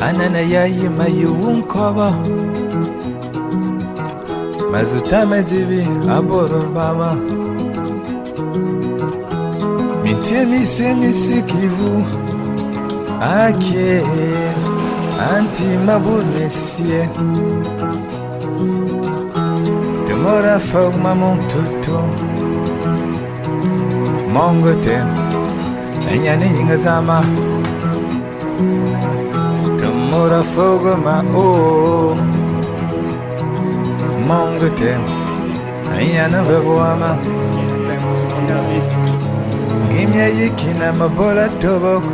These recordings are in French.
Anana yayi mayuun koba Mazutame dibi aboro bama Mitemi semisi kivu Ake Anti mabu nesie Temora fog mamon tutu Mongo tem Enyani ingazama Temora fog ma o Mongo tem Enyana veboama Gimya yikina mabola tobok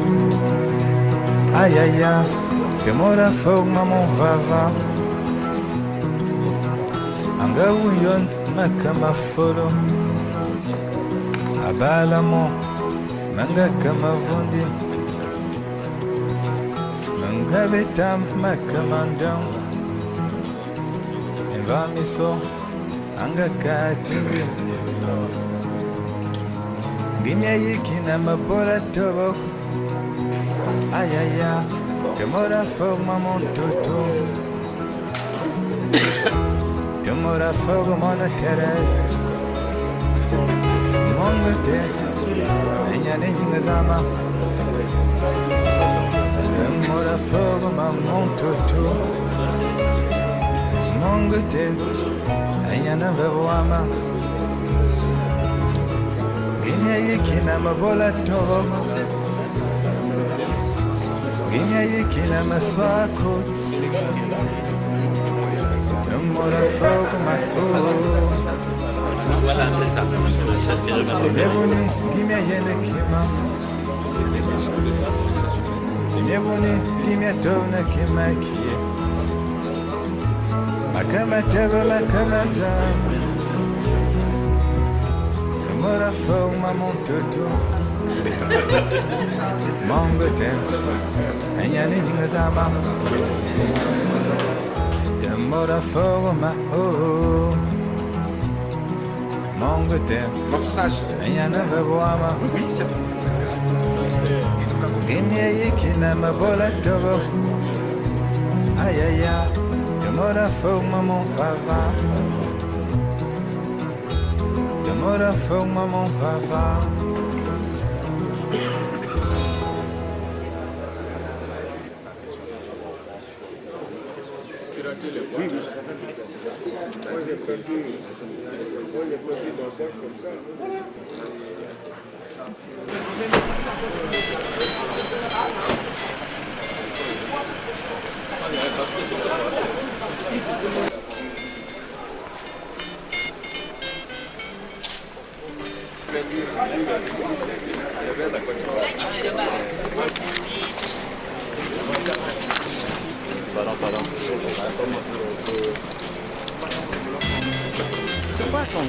Ayaya Temora fog mamon vava Anga uyon makama folo Abala mo Manga kama vundi Manga betam makamandam Enva miso Anga katimbi Gimya yikina mabola tobok Ayaya Temora fog mamon tutu Temora fog mona Teresa Mongo te Enyane ingazama Temora fog mamon tutu Mongo te Enyane veboama Gimya yikina mabola tobok Gimya yikina maswako Temora fog ma Voilà, c'est ça. Temeboni gimya yene kima Temeboni gimya tovna kima kie Makama teba makama tam Temora fog mamon tutu Mongo tem Enyani ingazama Temora fog ma Mongo tem Enyana veboama Oui, c'est bon. Gimya yikina mabola tobo Ayaya Temora fog mamon fava Temora fog mamon fava Oui, oui. Moi, j'ai prévu danser comme ça. Pardon. C'est quoi ton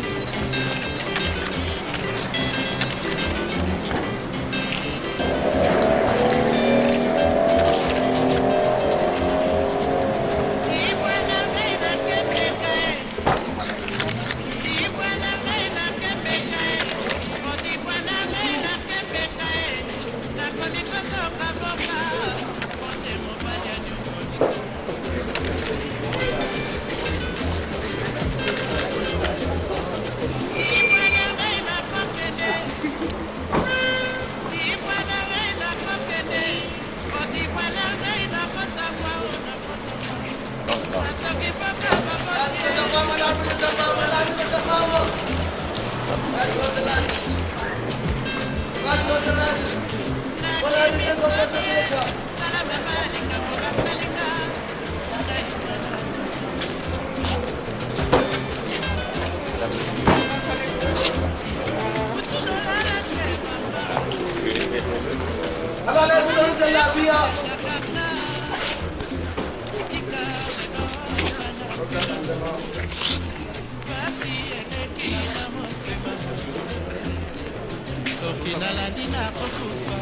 soki nalandi nakokufa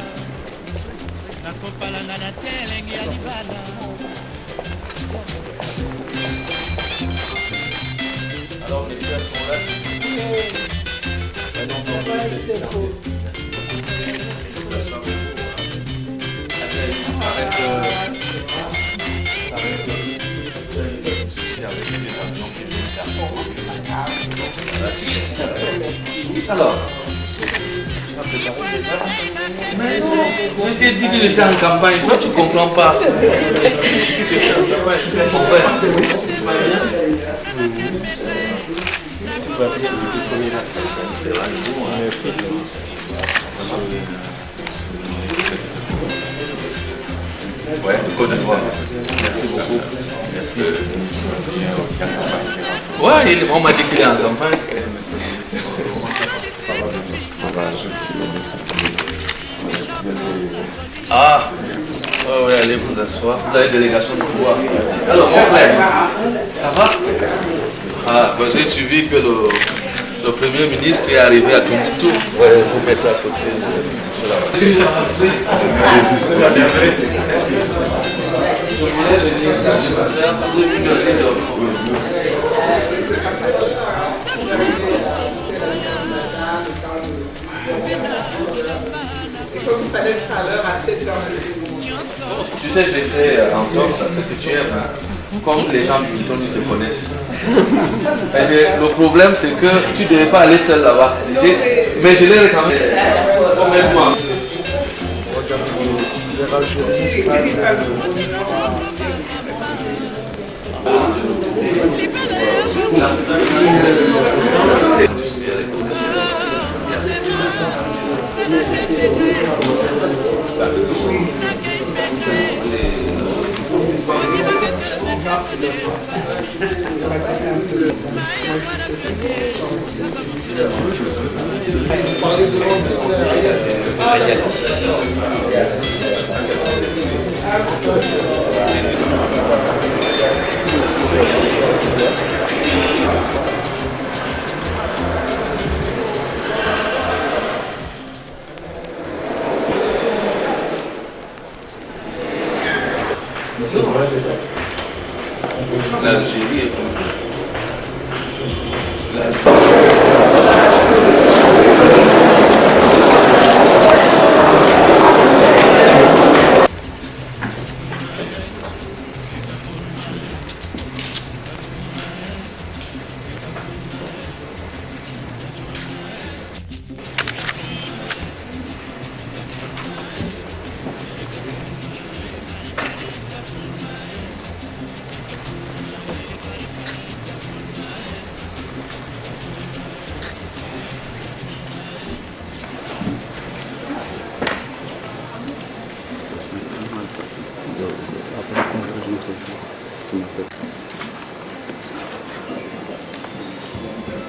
nakopalanga na te elengi ya libala Alors les gars sont là. Ça sera beaucoup. Arrête. Alors, mais non, je t'ai dit qu'il était en campagne, toi tu comprends pas. Tu étais en campagne, c'est mon frère. Tu vas bien depuis combien de temps? C'est rendez-vous, hein. Merci. Ouais, Côte d'Ivoire. Merci beaucoup. Merci. Ouais, on m'a dit qu'il est en campagne. Ah, oh, oui, allez vous asseoir. Vous avez délégation de pouvoir. Alors, mon frère, ça va? Ah, ben, j'ai suivi que le Premier ministre est arrivé à Tombouctou. Ouais, vous mettez à côté. Je voulais venir saluer ma soeur, parce que je lui ai dit tu sais, j'étais encore, ça c'est que tu aimes, hein? Comme les gens du Hilton, ils te connaissent. Le problème, c'est que tu ne devais pas aller seul là-bas. Mais je l'ai réclamé. Moi. L'Algérie est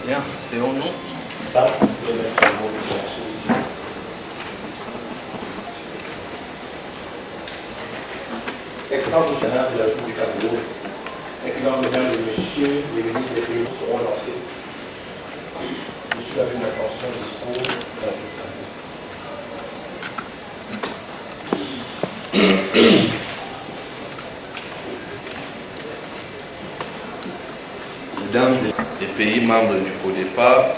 bien, c'est au nom. Excellence du Sénat de la République du Cameroun, Excellence Mesdames et Messieurs, les ministres des pays seront lancés. Je suis avec une attention au discours de la Mesdames des pays membres du CODEPA,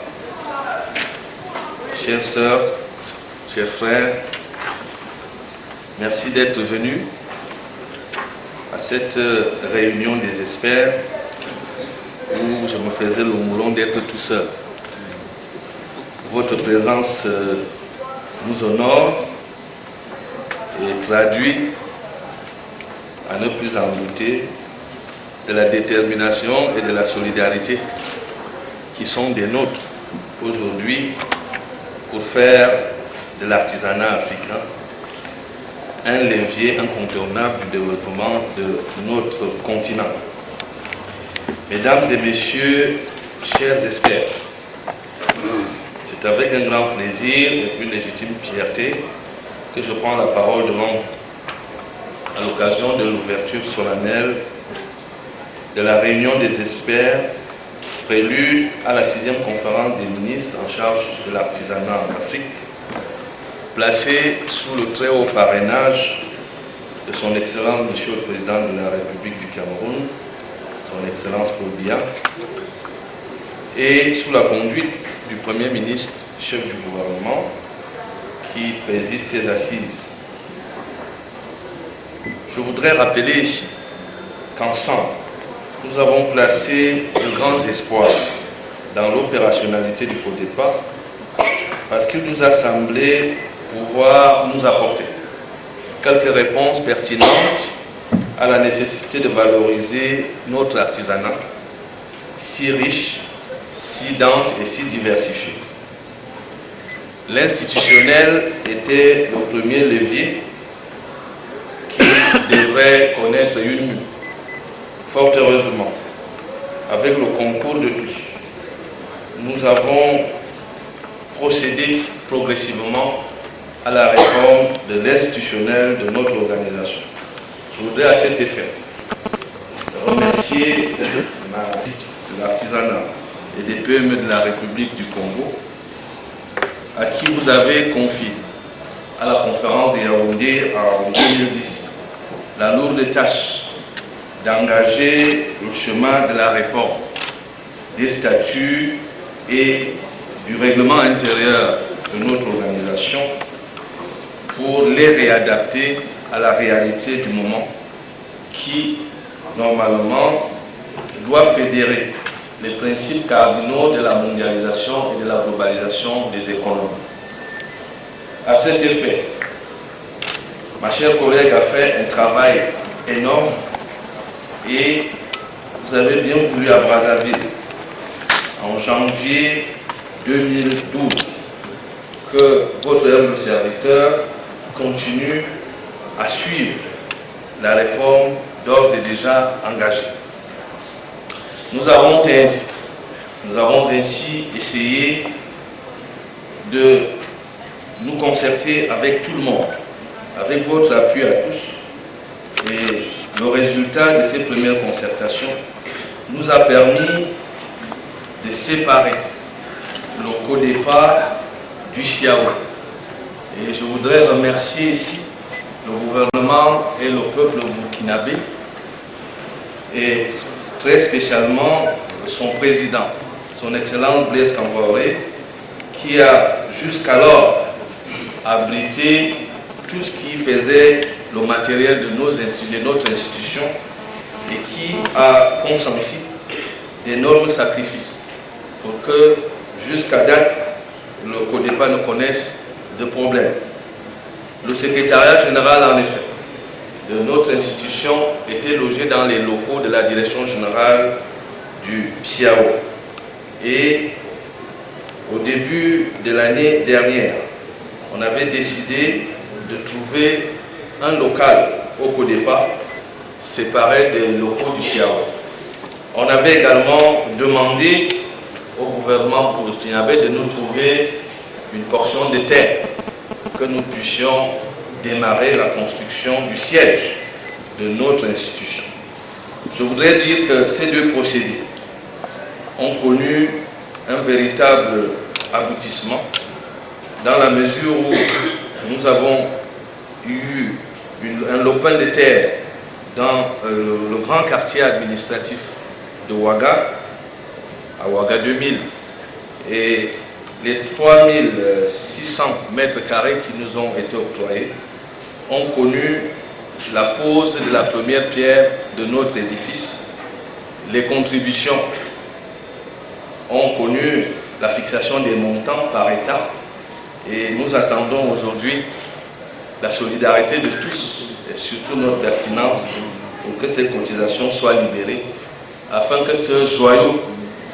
chères sœurs, chers frères, merci d'être venus à cette réunion des experts où je me faisais le moulon d'être tout seul. Votre présence nous honore et traduit, à ne plus en douter, de la détermination et de la solidarité qui sont des nôtres aujourd'hui pour faire de l'artisanat africain un levier incontournable du développement de notre continent. Mesdames et messieurs, chers experts, c'est avec un grand plaisir et une légitime fierté que je prends la parole devant vous à l'occasion de l'ouverture solennelle de la réunion des experts prélude à la 6e conférence des ministres en charge de l'artisanat en Afrique, placée sous le très haut parrainage de son Excellence Monsieur le Président de la République du Cameroun, son Excellence Paul Biya, et sous la conduite du Premier ministre, chef du gouvernement, qui préside ces assises. Je voudrais rappeler ici qu'ensemble, nous avons placé de grands espoirs dans l'opérationnalité du CODEPA parce qu'il nous a semblé pouvoir nous apporter quelques réponses pertinentes à la nécessité de valoriser notre artisanat, si riche, si dense et si diversifié. L'institutionnel était le premier levier qui devrait connaître une mue. Fort heureusement, avec le concours de tous, nous avons procédé progressivement à la réforme de l'institutionnel de notre organisation. Je voudrais à cet effet remercier de l'artisanat et des PME de la République du Congo à qui vous avez confié à la conférence de Yaoundé en 2010 la lourde tâche d'engager le chemin de la réforme des statuts et du règlement intérieur de notre organisation pour les réadapter à la réalité du moment qui, normalement, doit fédérer les principes cardinaux de la mondialisation et de la globalisation des économies. À cet effet, ma chère collègue a fait un travail énorme et vous avez bien voulu à Brazzaville, en janvier 2012, que votre humble serviteur continue à suivre la réforme d'ores et déjà engagée. Nous avons ainsi essayé de nous concerter avec tout le monde, avec votre appui à tous. Et le résultat de ces premières concertations nous a permis de séparer le CODEPA du CIAO. Et je voudrais remercier ici le gouvernement et le peuple burkinabé, et très spécialement son président, son Excellence Blaise Compaoré, qui a jusqu'alors abrité tout ce qui faisait le matériel de notre institution et qui a consenti d'énormes sacrifices pour que jusqu'à date le CODEPA ne connaisse de problème. Le secrétariat général, en effet, de notre institution était logé dans les locaux de la direction générale du CIAO. Et au début de l'année dernière, on avait décidé de trouver un local au CODEPA séparé des locaux du CIAO. On avait également demandé au gouvernement burkinabé de nous trouver une portion de terre que nous puissions démarrer la construction du siège de notre institution. Je voudrais dire que ces deux procédés ont connu un véritable aboutissement dans la mesure où nous avons eu un lopin de terre dans le grand quartier administratif de Ouaga, à Ouaga 2000, et les 3600 mètres carrés qui nous ont été octroyés ont connu la pose de la première pierre de notre édifice. Les contributions ont connu la fixation des montants par État et nous attendons aujourd'hui la solidarité de tous et surtout notre pertinence pour que ces cotisations soient libérées afin que ce joyau,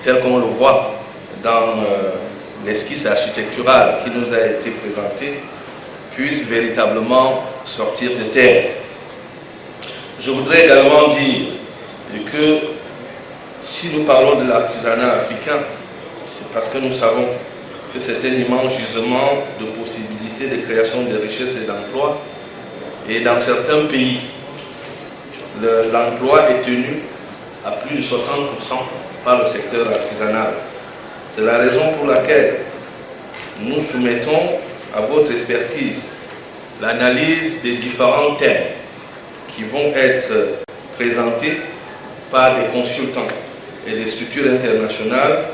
tel qu'on le voit dans l'esquisse architecturale qui nous a été présentée, puisse véritablement sortir de terre. Je voudrais également dire que si nous parlons de l'artisanat africain, c'est parce que nous savons que c'est un immense gisement de possibilités de création de richesses et d'emplois. Et dans certains pays, l'emploi est tenu à plus de 60% par le secteur artisanal. C'est la raison pour laquelle nous soumettons à votre expertise l'analyse des différents thèmes qui vont être présentés par des consultants et des structures internationales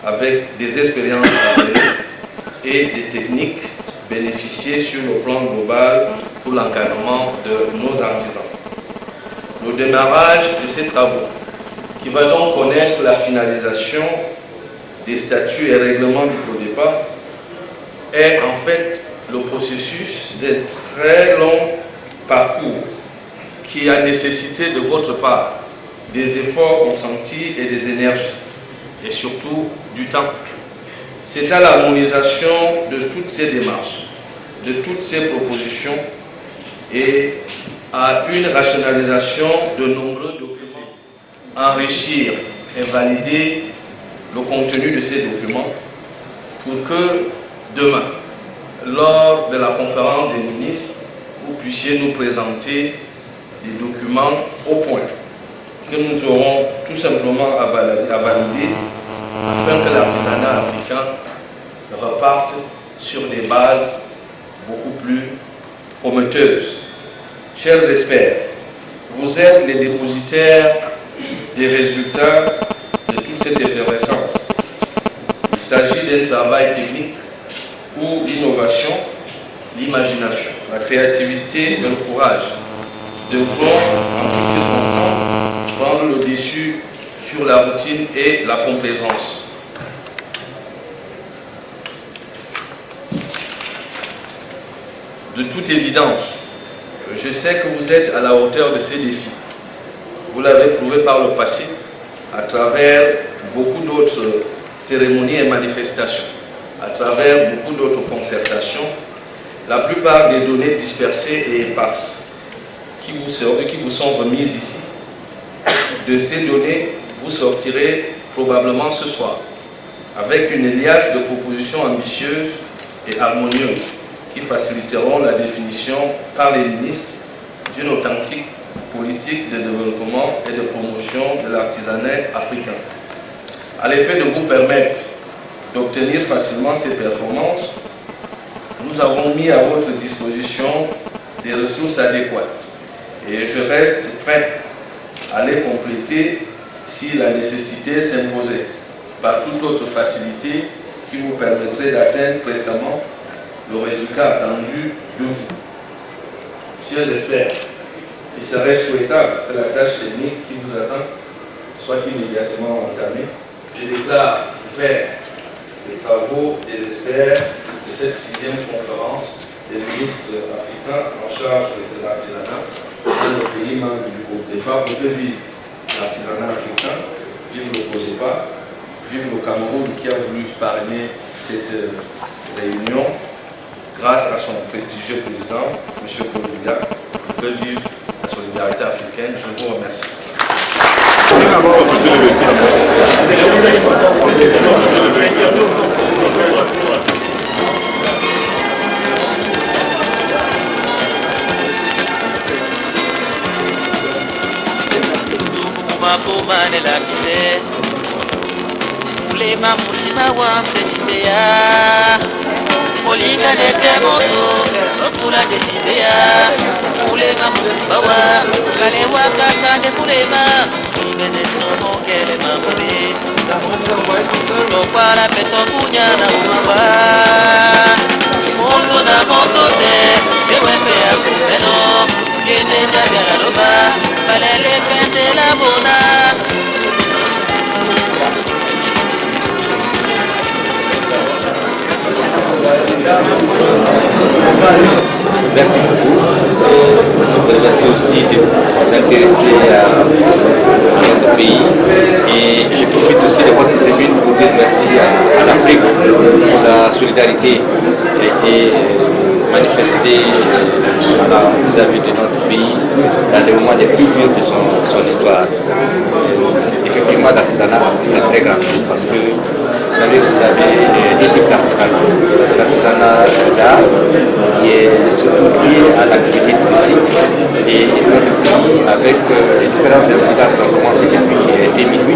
avec des expériences et des techniques bénéficiées sur le plan global pour l'encadrement de nos artisans. Le démarrage de ces travaux, qui va donc connaître la finalisation des statuts et règlements du CODEPA est en fait le processus d'un très long parcours qui a nécessité de votre part des efforts consentis et des énergies et surtout du temps. C'est à l'harmonisation de toutes ces démarches, de toutes ces propositions et à une rationalisation de nombreux documents, enrichir et valider le contenu de ces documents pour que demain, lors de la conférence des ministres, vous puissiez nous présenter des documents au point que nous aurons tout simplement à valider afin que l'artisanat africain reparte sur des bases beaucoup plus prometteuses. Chers experts, vous êtes les dépositaires des résultats de toute cette effervescence. Il s'agit d'un travail technique où l'innovation, l'imagination, la créativité et le courage devront en toutes circonstances prendre le dessus sur la routine et la complaisance. De toute évidence, je sais que vous êtes à la hauteur de ces défis. Vous l'avez prouvé par le passé à travers beaucoup d'autres cérémonies et manifestations, à travers beaucoup d'autres concertations, la plupart des données dispersées et éparses qui vous sont remises ici. De ces données, vous sortirez probablement ce soir avec une liasse de propositions ambitieuses et harmonieuses qui faciliteront la définition par les ministres d'une authentique politique de développement et de promotion de l'artisanat africain. À l'effet de vous permettre d'obtenir facilement ces performances, nous avons mis à votre disposition des ressources adéquates et je reste prêt à les compléter si la nécessité s'imposait par toute autre facilité qui vous permettrait d'atteindre prestement le résultat attendu de vous. Chers experts, il serait souhaitable que la tâche technique qui vous attend soit immédiatement entamée. Je déclare ouvert les travaux des experts de cette 6e conférence des ministres africains en charge de l'artisanat dans le pays membre du CODEPA pour que vive l'artisanat africain, vive le CODEPA, vive le Cameroun qui a voulu parrainer cette réunion grâce à son prestigieux président, M. Kourouga, pour que vive la solidarité africaine. Je vous remercie. Molinga nete moto, okula de jibea, fulema mufawa, kale wakaka de fulema, sibene somo kele mamube. Tokwala peto kunya na umawa, moto na moto te, ewepe ya kumeno, kese jabia la loba, balele pente la bona. Merci beaucoup. Merci aussi de vous intéresser à notre pays. Et je profite aussi de votre tribune pour dire merci à l'Afrique pour la solidarité qui a été manifestée vis-à-vis de notre pays dans les moments les plus durs de son histoire. Effectivement, l'artisanat est très grand parce que vous savez, vous avez des types d'artisanat. L'artisanat d'art qui est surtout lié à l'activité touristique et notre pays, avec les différents incidents qui ont commencé depuis 2008,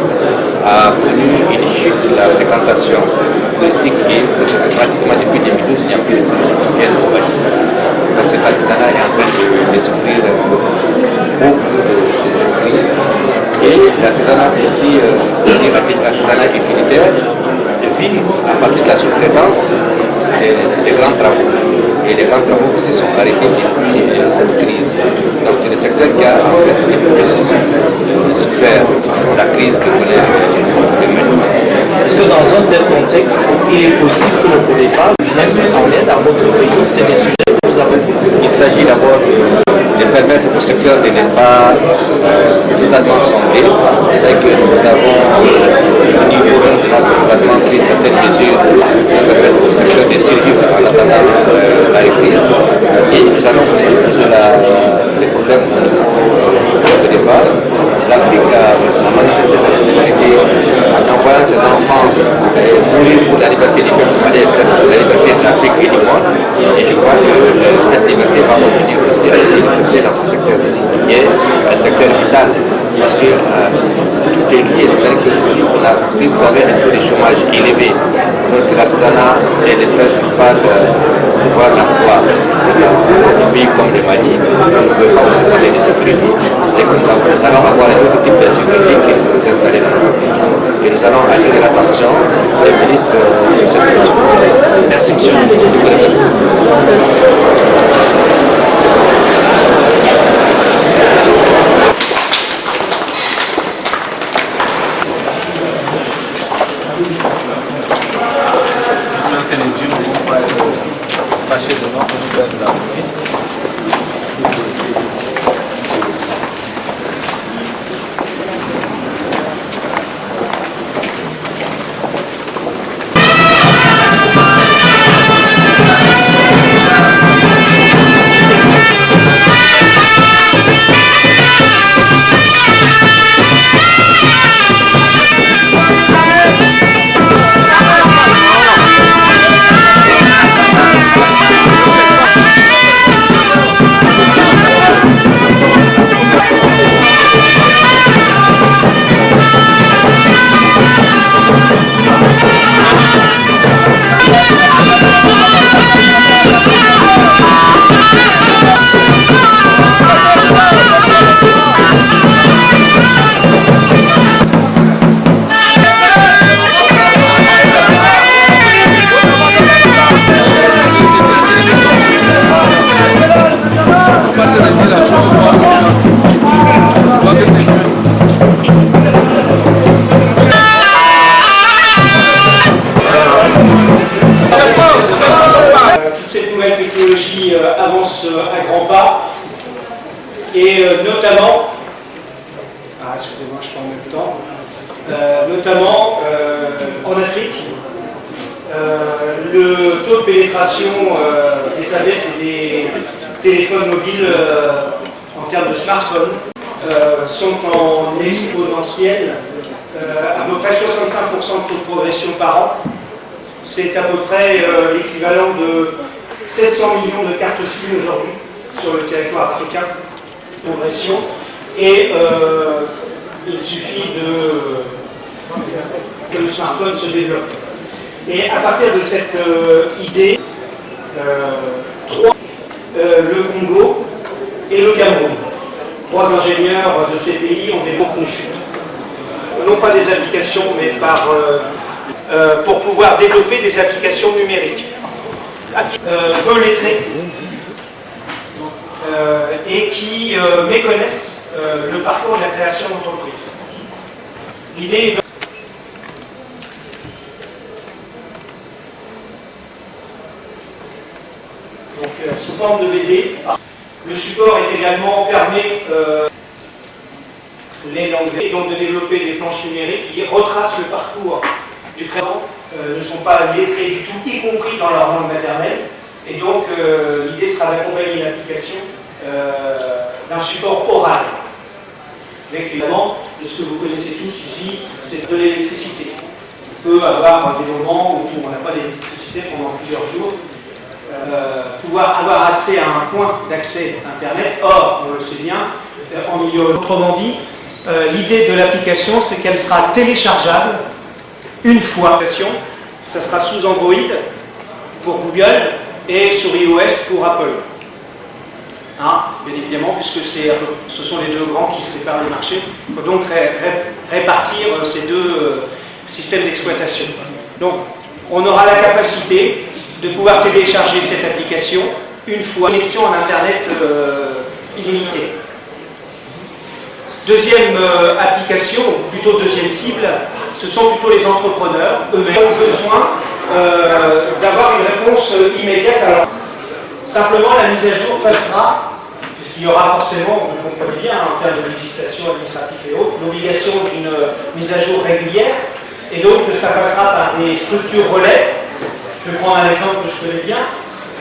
a connu une chute de la fréquentation touristique et pratiquement depuis 2012, il n'y a plus de touristes qui viennent au Mali. Donc cet artisanat est en train de souffrir beaucoup de cette crise. Et l'artisanat aussi, l'artisanat utilitaire, vit à partir de la sous-traitance des grands travaux. Et les grands travaux se sont arrêtés depuis cette crise. Donc c'est le secteur qui a en fait le plus souffert de la crise que connaît le Mali. Parce que dans un tel contexte, il est possible que le départ vienne en aide à votre pays. C'est des sujets que nous avons. Il s'agit d'abord de permettre au secteur de ne pas totalement sombrer. C'est que nous avons au niveau de notre gouvernement pris certaines mesures pour permettre au secteur de survivre en attendant la reprise. Et nous allons aussi poser les problèmes au départ. L'Afrique a manifesté sa solidarité en envoyant ses enfants mourir pour la liberté du peuple, la liberté de l'Afrique et du monde. Et je crois que cette liberté va revenir aussi à se manifester dans ce secteur aussi, qui est un secteur vital. Parce que tout est lié, c'est-à-dire que si vous avez un taux de chômage élevé, alors que l'artisanat est le principal pouvoir d'emploi dans un pays comme le Mali, on ne peut pas aussi parler de sécurité. C'est que nous allons avoir un autre type d'insécurité qui risque de s'installer dans notre pays. Et nous allons attirer l'attention des ministres sur cette question. Merci, monsieur le ministre. Je vous remercie. J'espère que les dieux ne vont pas être fâchés de notre nouvelle là. Cette nouvelle technologie avance à grands pas et notamment, excusez-moi, je prends en même temps, notamment en Afrique, le taux de pénétration des tablettes et des téléphones mobiles en termes de smartphones sont en exponentielle, à peu près 65% de taux de progression par an. C'est à peu près l'équivalent de 700 millions de cartes SIM aujourd'hui sur le territoire africain, progression. Et il suffit que le smartphone se développe. Et à partir de cette idée, le Congo et le Cameroun, trois ingénieurs de ces pays ont des mots confus. Non pas des applications, mais pour pouvoir développer des applications numériques. Peu lettrés et qui méconnaissent le parcours de la création d'entreprise. L'idée est donc sous forme de BD. Le support est également permet les langues, donc de développer des planches numériques qui retracent le parcours du présent, ne sont pas lettrés du tout, y compris dans leur langue maternelle. Et donc l'idée sera d'accompagner l'application d'un support oral. Avec évidemment, de ce que vous connaissez tous ici, c'est de l'électricité. On peut avoir des moments où on n'a pas d'électricité pendant plusieurs jours, pouvoir avoir accès à un point d'accès Internet. Or, on le sait bien, en milieu. Autrement dit, l'idée de l'application, c'est qu'elle sera téléchargeable une fois. Ça sera sous Android pour Google et sur iOS pour Apple. Bien évidemment, puisque ce sont les deux grands qui séparent le marché, il faut donc répartir ces deux systèmes d'exploitation. Donc, on aura la capacité de pouvoir télécharger cette application une fois, connexion en Internet illimitée. Deuxième application, ou plutôt deuxième cible, ce sont plutôt les entrepreneurs eux-mêmes qui ont besoin d'avoir une réponse immédiate. Alors, simplement, la mise à jour passera, puisqu'il y aura forcément, vous comprenez bien, en termes de législation administrative et autres, l'obligation d'une mise à jour régulière, et donc ça passera par des structures relais. Je vais prendre un exemple que je connais bien,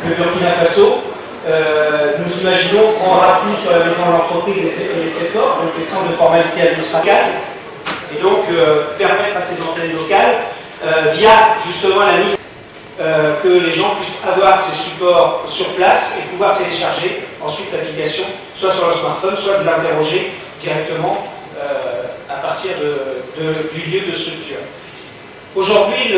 le Burkina Faso. Nous imaginons prendre appui sur la maison de l'entreprise et les CEFOR, donc les centres de formalité administrative, et donc permettre à ces antennes locales, via justement la mise, que les gens puissent avoir ces supports sur place et pouvoir télécharger ensuite l'application, soit sur leur smartphone, soit de l'interroger directement à partir du lieu de structure. Aujourd'hui,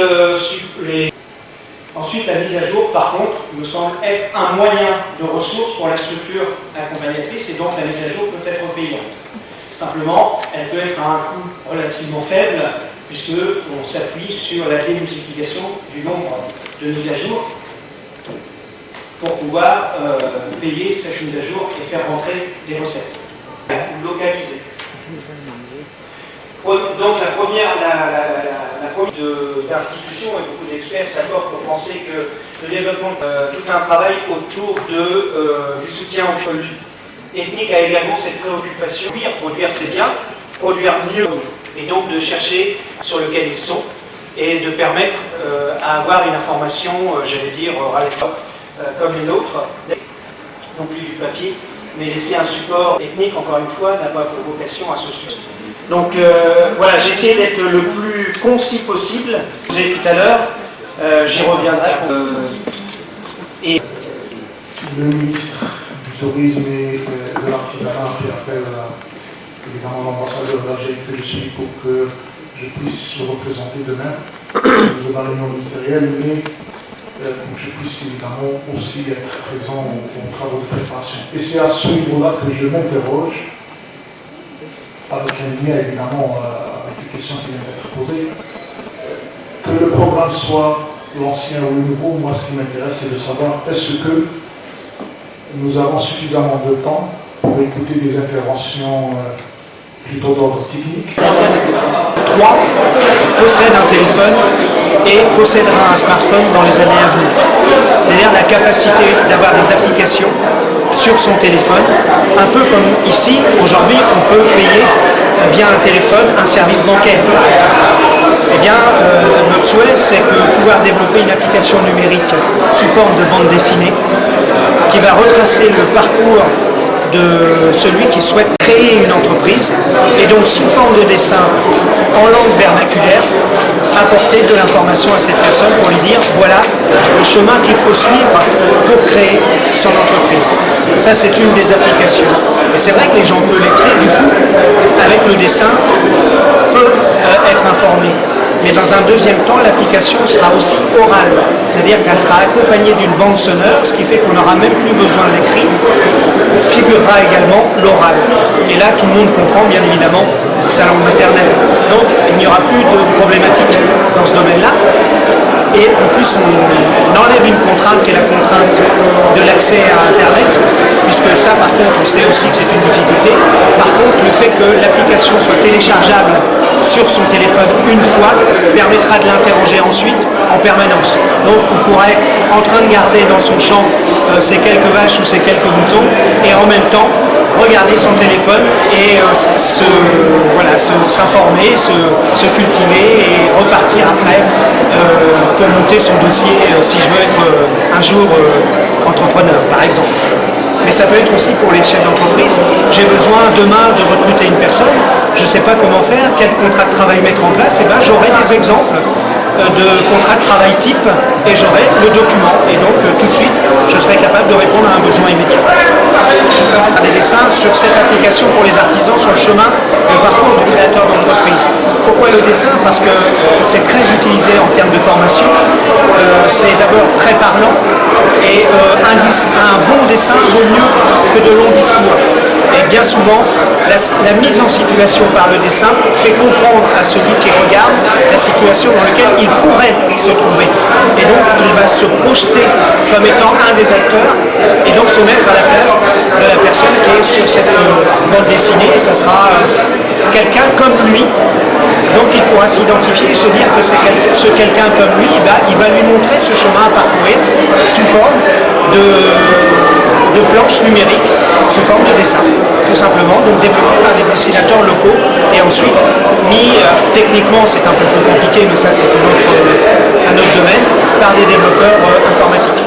ensuite, la mise à jour, par contre, me semble être un moyen de ressources pour la structure accompagnatrice, et donc la mise à jour peut être payante. Simplement, elle peut être à un coût relativement faible, puisqu'on s'appuie sur la démultiplication du nombre de mises à jour pour pouvoir payer cette mise à jour et faire rentrer des recettes localisées. Donc la première d'institutions et beaucoup d'experts s'accordent pour penser que le développement, tout un travail autour du soutien ethnique a également cette préoccupation. Produire c'est bien, produire mieux, et donc de chercher sur lequel ils sont et de permettre à avoir une information, j'allais dire, relative comme les nôtres, non plus du papier, mais laisser un support ethnique, encore une fois, n'a pas pour vocation à se suivre. Donc voilà, j'ai essayé d'être le plus concis possible. Je vous ai dit tout à l'heure, j'y reviendrai. Le ministre du Tourisme et de l'Artisanat a fait appel évidemment à l'ambassadeur d'Algérie que je suis pour que je puisse le représenter demain dans la réunion ministérielle, mais pour que je puisse évidemment aussi être présent aux travaux de préparation. Et c'est à ce niveau-là que je m'interroge, avec un lien évidemment avec les questions qui viennent d'être posées, que le programme soit l'ancien ou le nouveau. Moi, ce qui m'intéresse, c'est de savoir est-ce que nous avons suffisamment de temps pour écouter des interventions plutôt d'ordre technique. 3 possède un téléphone et possédera un smartphone dans les années à venir. C'est-à-dire la capacité d'avoir des applications sur son téléphone, un peu comme ici, aujourd'hui, on peut payer via un téléphone un service bancaire, par exemple. Eh bien, notre souhait, c'est que pouvoir développer une application numérique sous forme de bande dessinée qui va retracer le parcours de celui qui souhaite créer une entreprise, et donc sous forme de dessin en langue vernaculaire, apporter de l'information à cette personne pour lui dire voilà le chemin qu'il faut suivre pour créer son entreprise. Ça, c'est une des applications. Et c'est vrai que les gens peu lettrés, du coup, avec le dessin, peuvent être informés. Mais dans un deuxième temps, l'application sera aussi orale, c'est-à-dire qu'elle sera accompagnée d'une bande sonore, ce qui fait qu'on n'aura même plus besoin de l'écrit. Figurera également l'oral. Et là, tout le monde comprend, bien évidemment, sa langue maternelle. Donc, il n'y aura plus de problématique dans ce domaine-là. Et en plus, on enlève une contrainte qui est la contrainte de l'accès à Internet, puisque ça, par contre, on sait aussi que c'est une difficulté. Par contre, le fait que l'application soit téléchargeable sur son téléphone une fois permettra de l'interroger ensuite en permanence. Donc, on pourra être en train de garder dans son champ ces quelques vaches ou ces quelques moutons, et en même temps regarder son téléphone et s'informer, se cultiver et repartir après pour monter son dossier si je veux être un jour entrepreneur, par exemple. Mais ça peut être aussi pour les chefs d'entreprise. J'ai besoin demain de recruter une personne, je ne sais pas comment faire, quel contrat de travail mettre en place, et bien j'aurai des exemples de contrat de travail type et j'aurai le document, et donc tout de suite je serai capable de répondre à un besoin immédiat. Des dessins sur cette application pour les artisans sur le chemin, le parcours du créateur d'entreprise. Pourquoi le dessin? Parce que c'est très utilisé en termes de formation, c'est d'abord très parlant, et un bon dessin vaut mieux que de longs discours. Et bien souvent, la mise en situation par le dessin fait comprendre à celui qui regarde la situation dans laquelle il pourrait se trouver. Et donc, il va se projeter comme étant un des acteurs et donc se mettre à la place de la personne qui est sur cette bande dessinée. Et ça sera quelqu'un comme lui Donc il pourra s'identifier et se dire que ce quelqu'un comme lui, il va lui montrer ce chemin à parcourir sous forme de planches numériques, sous forme de dessin, tout simplement, donc développé par des dessinateurs locaux et ensuite mis, techniquement c'est un peu plus compliqué, mais ça c'est un autre domaine, par des développeurs informatiques.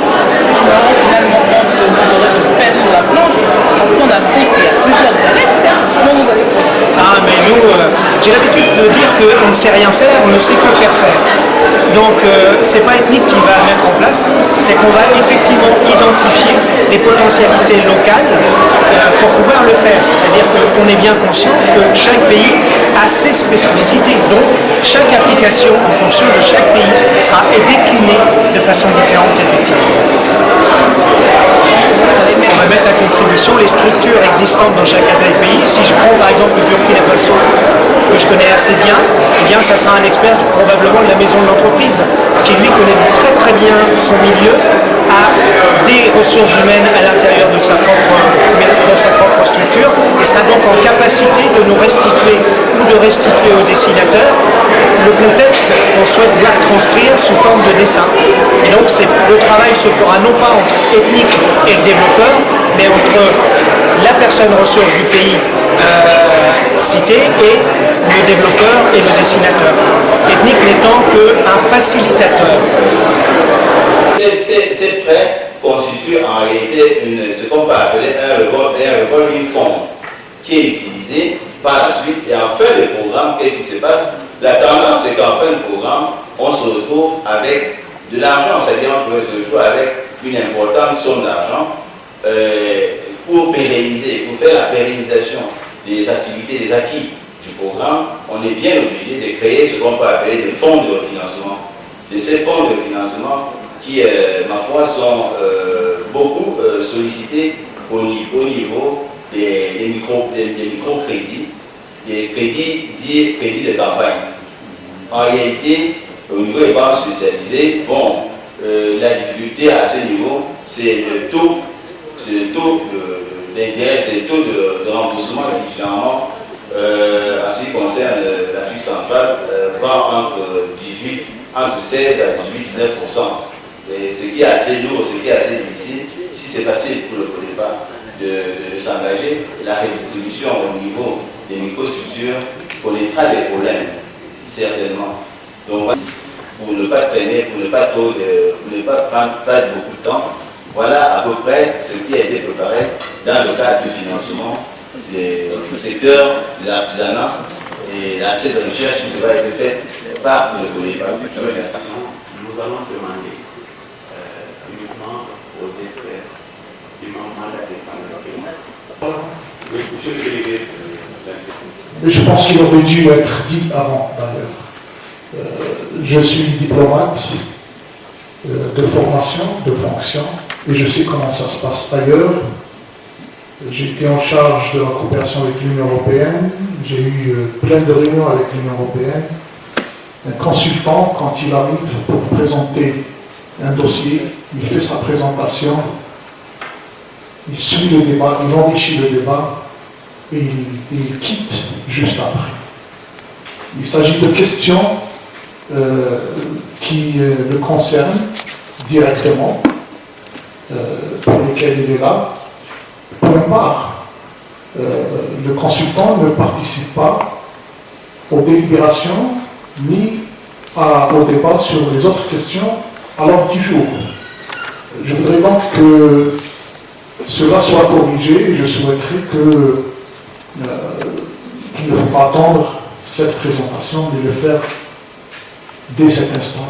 Finalement, vous aurez de faire sur la planche, parce qu'en Afrique, il y a plusieurs dialectes. Comment vous allez procéder? Ah, mais nous, j'ai l'habitude de dire qu'on ne sait rien faire, on ne sait que faire faire. Donc, c'est pas Ethnic qui va mettre en place, c'est qu'on va effectivement identifier les potentialités locales pour pouvoir le faire. C'est-à-dire qu'on est bien conscient que chaque pays a ses spécificités. Donc, chaque application en fonction de chaque pays sera déclinée de façon différente, effectivement. On va mettre à contribution les structures existantes dans chacun des pays. Si je prends par exemple le Burkina Faso, que je connais assez bien, eh bien ça sera un expert probablement de la maison de l'entreprise, qui lui connaît très très bien son milieu, a des ressources humaines à l'intérieur de sa propre structure, et sera donc en capacité de nous restituer ou de restituer aux dessinateurs le contexte qu'on souhaite voir transcrire sous forme de dessin. Et donc le travail se fera non pas entre Ethnic et le développeur, mais entre la personne ressource du pays cité et le développeur et le dessinateur. Ethnic n'étant qu'un facilitateur. Ces prêts constituent en réalité ce qu'on peut appeler un revolving fund qui est utilisé par la suite. Et en fin de programme, qu'est-ce qui se passe? La tendance, c'est qu'en fin de programme, on se retrouve avec de l'argent, c'est-à-dire on se retrouve avec une importante somme d'argent pour pérenniser, pour faire la pérennisation des activités, des acquis du programme. On est bien obligé de créer ce qu'on peut appeler des fonds de refinancement. De ces fonds de financement qui, ma foi, sont beaucoup sollicités au niveau des microcrédits, des crédits dits crédits de campagne. En réalité, au niveau des banques spécialisées, bon, la difficulté à ce niveau, c'est le taux d'intérêt, c'est le taux de remboursement qui, généralement, en ce qui concerne l'Afrique centrale, va entre 16 à 18-19%. Et ce qui est assez lourd, ce qui est assez difficile, si c'est facile pour le départ de s'engager, la redistribution au niveau des microstructures connaîtra des problèmes, certainement. Donc, pour ne pas traîner, pour ne pas perdre beaucoup de temps, voilà à peu près ce qui a été préparé dans le cadre du financement du secteur de l'artisanat et cette recherche qui va être faite par le gouvernement. Nous allons demander uniquement aux experts qui m'ont mandaté par le monsieur le délégué. Mais je pense qu'il aurait dû être dit avant, d'ailleurs. Je suis diplomate de formation, de fonction, et je sais comment ça se passe ailleurs. J'ai été en charge de la coopération avec l'Union européenne, j'ai eu plein de réunions avec l'Union européenne. Un consultant, quand il arrive pour présenter un dossier, il fait sa présentation, il suit le débat, il enrichit le débat et il quitte juste après. Il s'agit de questions qui le concernent directement, pour lesquelles il est là. Point barre, le consultant ne participe pas aux délibérations ni au débat sur les autres questions à l'ordre du jour. Je voudrais donc que cela soit corrigé et je souhaiterais qu'il ne faut pas attendre cette présentation, mais le faire dès cet instant.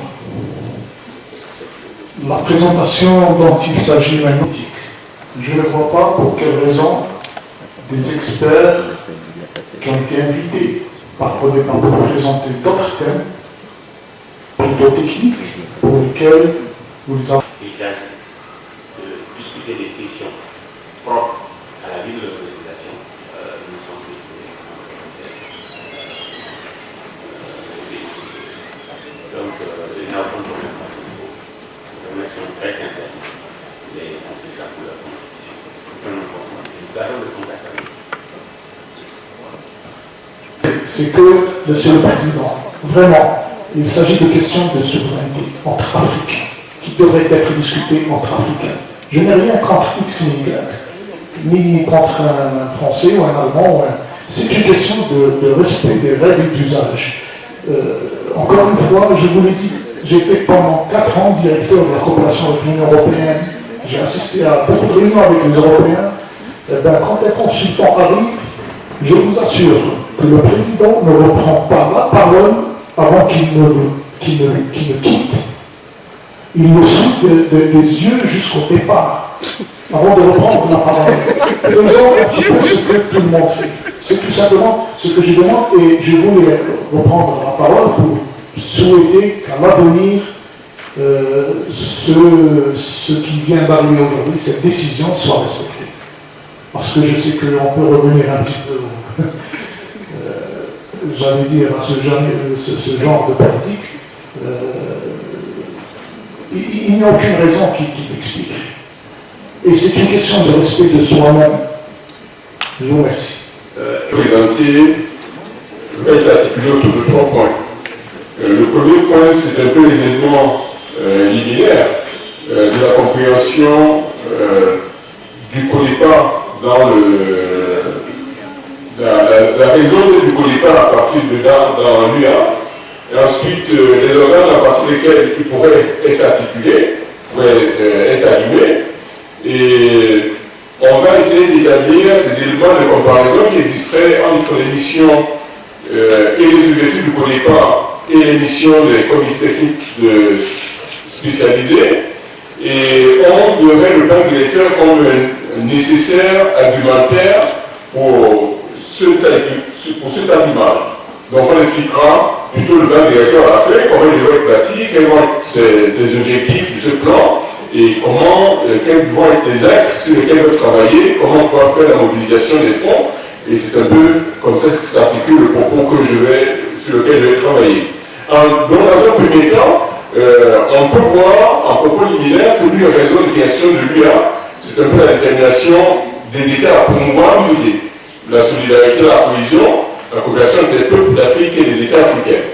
La présentation dont il s'agit magnifique. Je ne vois pas pour quelle raison des experts qui ont été invités par Prodépart pour présenter d'autres thèmes, plutôt techniques, pour lesquels vous les avez. Il s'agit de discuter des questions propres à la vie de l'organisation. Nous sommes dédiés donc, il n'y a aucun problème à ce niveau. Nous remercions très sincèrement les consultants pour leur contribution. Nous gardons le contact avec eux. c'est que, Monsieur le Président, vraiment, il s'agit de questions de souveraineté entre Africains, qui devraient être discutées entre Africains. Je n'ai rien contre X ni Y, ni contre un Français ou un Allemand. C'est une question de respect des règles d'usage. Encore une fois, je vous l'ai dit, j'étais pendant 4 ans directeur de la coopération avec l'Union européenne. J'ai assisté à beaucoup de réunions avec les Européens. Quand un consultant arrive, je vous assure que le président ne reprend pas la parole avant qu'il ne quitte. Il le suit des yeux jusqu'au départ, avant de reprendre la parole. Faisons un petit peu ce que tout le monde fait. C'est tout simplement ce que je demande, et je voulais reprendre la parole pour souhaiter qu'à l'avenir, ce qui vient d'arriver aujourd'hui, cette décision soit respectée. Parce que je sais qu'on peut revenir un petit peu, j'allais dire, à ce genre de pratique. Il n'y a aucune raison qui l'explique. Et c'est une question de respect de soi-même. Je vous remercie. Présenter, va être articulé autour de 3 points. Le premier point, c'est un peu les éléments linéaires de la compréhension du CODEPA dans la raison du CODEPA à partir de là dans l'UA, et ensuite les organes à partir desquels il pourrait être articulé, pourrait être animé, et on va essayer d'établir des éléments de comparaison qui existeraient entre les missions et les objectifs du CODEPA et les missions des comités techniques spécialisés, et on verrait le plan directeur comme un nécessaire argumentaire pour cet animal. Donc on expliquera plutôt le plan directeur à la fin, comment il devrait être bâti, quels vont être les objectifs de ce plan, et quels vont être les axes sur lesquels on va travailler, comment on va faire la mobilisation des fonds, et c'est un peu comme ça que s'articule le propos sur lequel je vais travailler. Donc dans un premier temps, on peut voir en propos liminaire que l'une raison de création de l'UA, c'est un peu la détermination des États à promouvoir l'unité, la solidarité, la cohésion, la coopération entre les peuples d'Afrique et des États africains.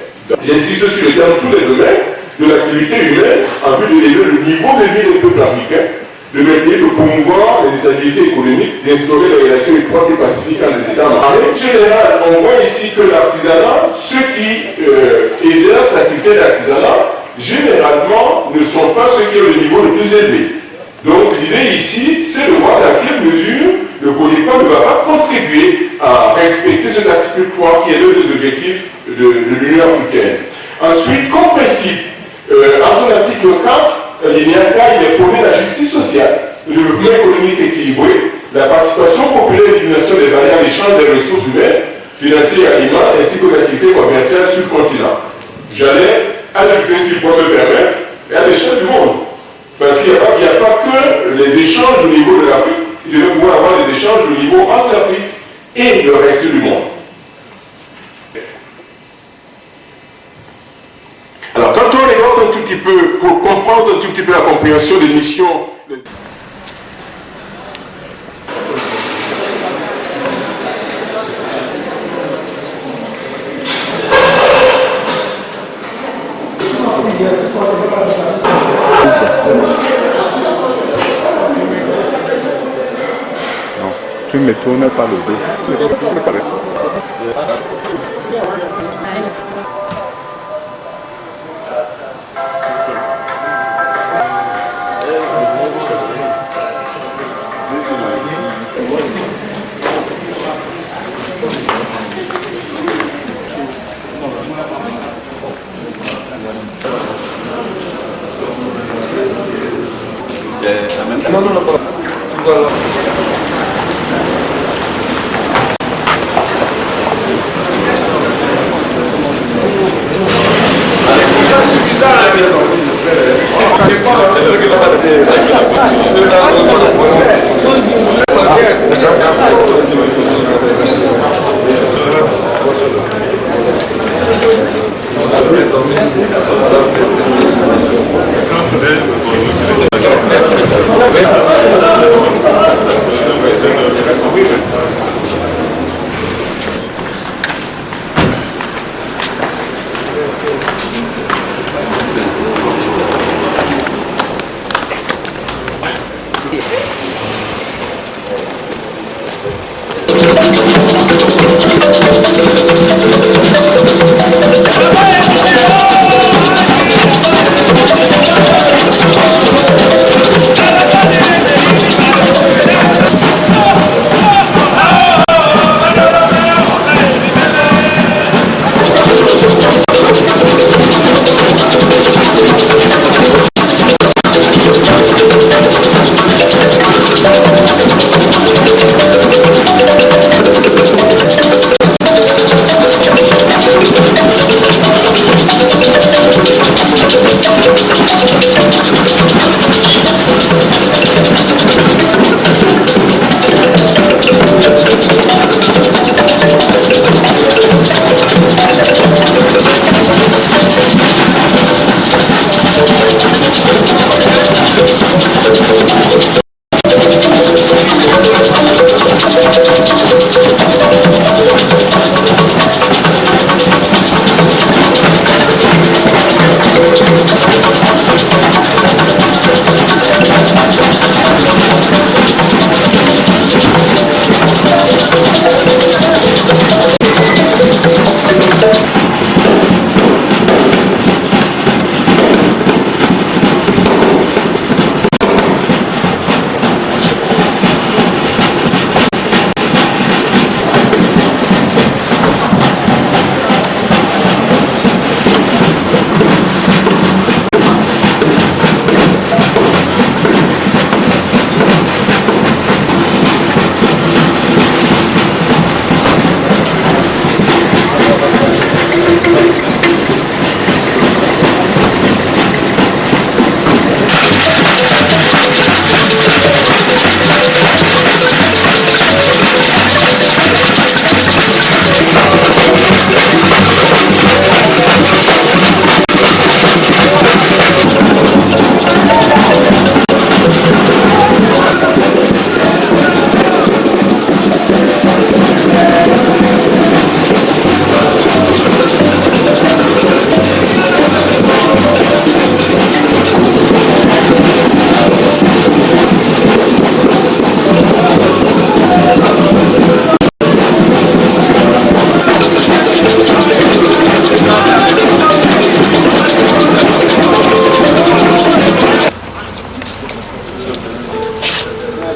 J'insiste sur le terme tous les domaines de l'activité humaine en vue d'élever le niveau de vie des peuples africains, de maintenir, de promouvoir les stabilités économiques, d'instaurer les relations étroites et pacifiques entre les États membres. En règle générale, on voit ici que l'artisanat, ceux qui exercent l'activité d'artisanat, généralement ne sont pas ceux qui ont le niveau le plus élevé. Donc l'idée ici, c'est de voir dans quelle mesure le CODEPA ne va pas contribuer à respecter cet article 3 qui est l'un des objectifs de l'Union africaine. Ensuite, comme principe, en son article 4, l'alinéa K, il est prôné la justice sociale, le développement économique équilibré, la participation populaire et l'élimination des barrières d'échange des ressources humaines, financières et alimentaires, ainsi qu'aux activités commerciales sur le continent. J'allais ajouter, s'il faut me permettre, à l'échelle du monde. Parce qu'il n'y a pas que les échanges au niveau de l'Afrique, il devait pouvoir avoir des échanges au niveau entre l'Afrique et le reste du monde. Alors, tantôt on évoque un tout petit peu, pour comprendre un tout petit peu la compréhension des missions. Tu ne me tournes pas le dos.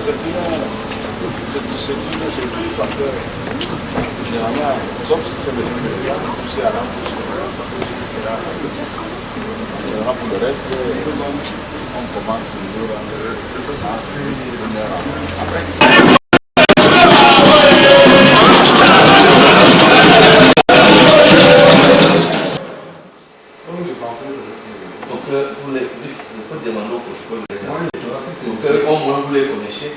parce que généralement, sauf si c'est besoin de gars, pousser à l'embauche. Pour le reste, on commande toujours après. Donc, vous pouvez demander au protocole des artistes. Donc, au moins, vous les connaissez.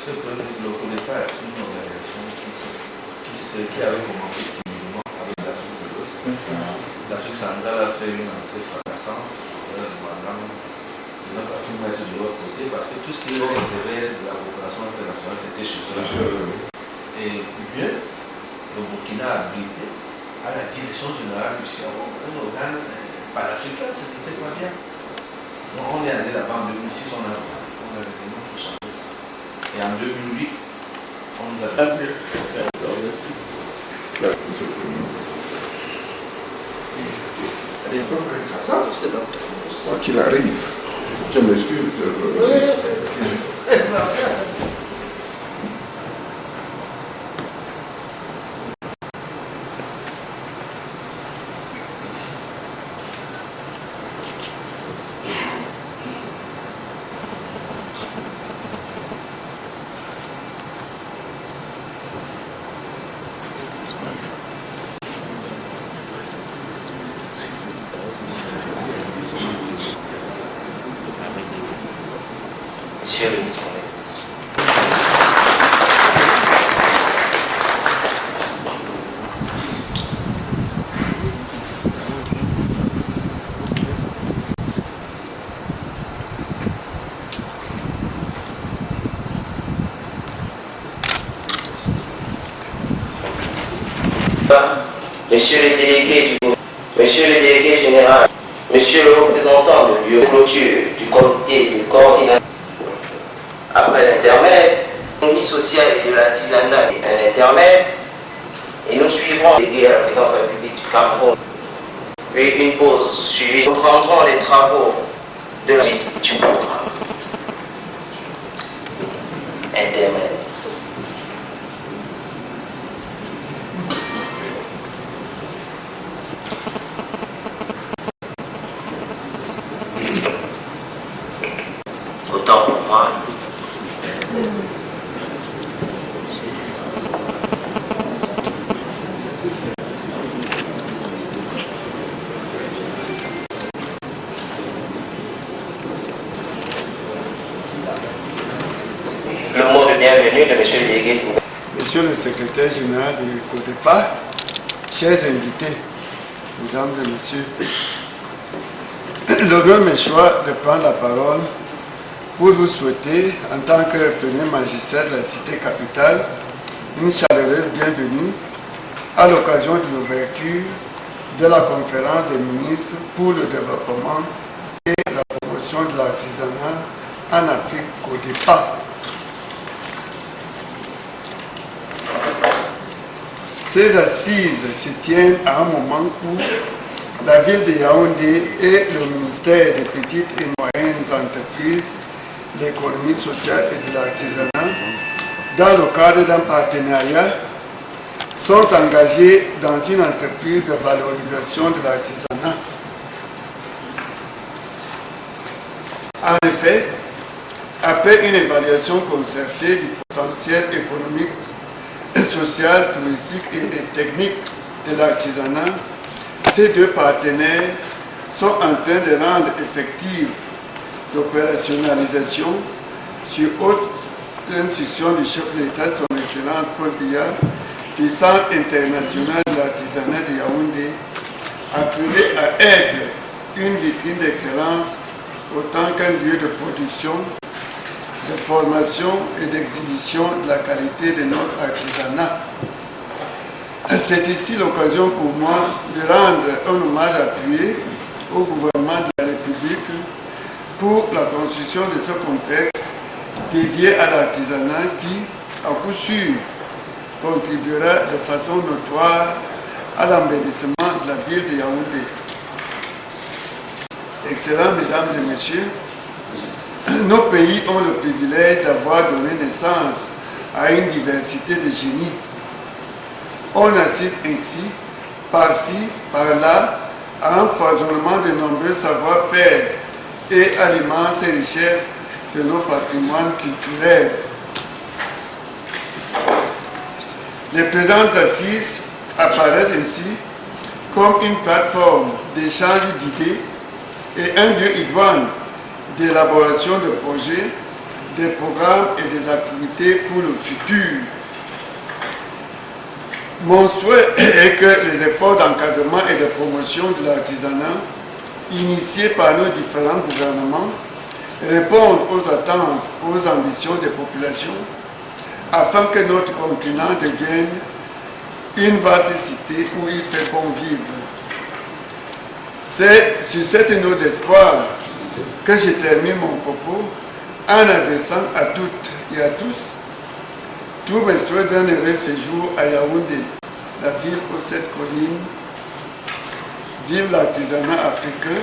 Ce premier le départ est une organisation qui avait commencé timidement avec l'Afrique de l'Ouest. L'Afrique centrale a fait une entrée fracassante. Il n'a pas tout mettre de l'autre côté parce que tout ce qui est réservé de la coopération internationale, c'était chez eux. Et bien, le Burkina a habilité à la direction générale du CIAO un organe panafricain, ce n'était pas bien. Donc, on est allé là-bas en 2006, on a vraiment fait changer ça. Et en 2008, on nous a dit. Quoi qu'il arrive, je m'excuse. Monsieur le ministre. Monsieur le délégué Monsieur le délégué général, Monsieur le représentant de lieu de clôture du comité de coordination. Après l'intermède, l'économie sociale et de l'artisanat, un intermède, et nous suivrons délégué à la présidence de la République du Cameroun. Puis une pause suivie. Nous reprendrons les travaux de la suite du programme. Intermède. Autant pour moi. Le mot de bienvenue de monsieur le délégué du gouvernement. Monsieur le secrétaire général du CODEPA, chers invités, mesdames et messieurs, l'honneur me choisit de prendre la parole pour vous souhaiter, en tant que premier magistrat de la cité capitale, une chaleureuse bienvenue à l'occasion de l'ouverture de la conférence des ministres pour le développement et la promotion de l'artisanat en Afrique CODEPA. Ces assises se tiennent à un moment où la ville de Yaoundé et le ministère des petites et moyennes entreprises, l'économie sociale et de l'artisanat, dans le cadre d'un partenariat, sont engagés dans une entreprise de valorisation de l'artisanat. En effet, après une évaluation concertée du potentiel économique, social, touristique et technique de l'artisanat, ces deux partenaires sont en train de rendre effective l'opérationnalisation sur haute instruction du chef de l'État, son Excellence Paul Biya, du Centre international de l'artisanat de Yaoundé, appelé à être une vitrine d'excellence autant qu'un lieu de production, de formation et d'exhibition de la qualité de notre artisanat. C'est ici l'occasion pour moi de rendre un hommage appuyé au gouvernement de la République pour la construction de ce complexe dédié à l'artisanat qui, à coup sûr, contribuera de façon notoire à l'embellissement de la ville de Yaoundé. Excellents mesdames et messieurs, nos pays ont le privilège d'avoir donné naissance à une diversité de génies. On assiste ainsi, par-ci, par-là, à un foisonnement de nombreux savoir-faire et à l'immense richesse de nos patrimoines culturels. Les présentes assises apparaissent ainsi comme une plateforme d'échange d'idées et un lieu idoine d'élaboration de projets, des programmes et des activités pour le futur. Mon souhait est que les efforts d'encadrement et de promotion de l'artisanat initiés par nos différents gouvernements répondent aux attentes, aux ambitions des populations afin que notre continent devienne une vaste cité où il fait bon vivre. C'est sur cette note d'espoir que je termine mon propos en adressant à toutes et à tous tous mes souhaits d'un heureux séjour à Yaoundé, la ville aux 7 collines. Vive l'artisanat africain,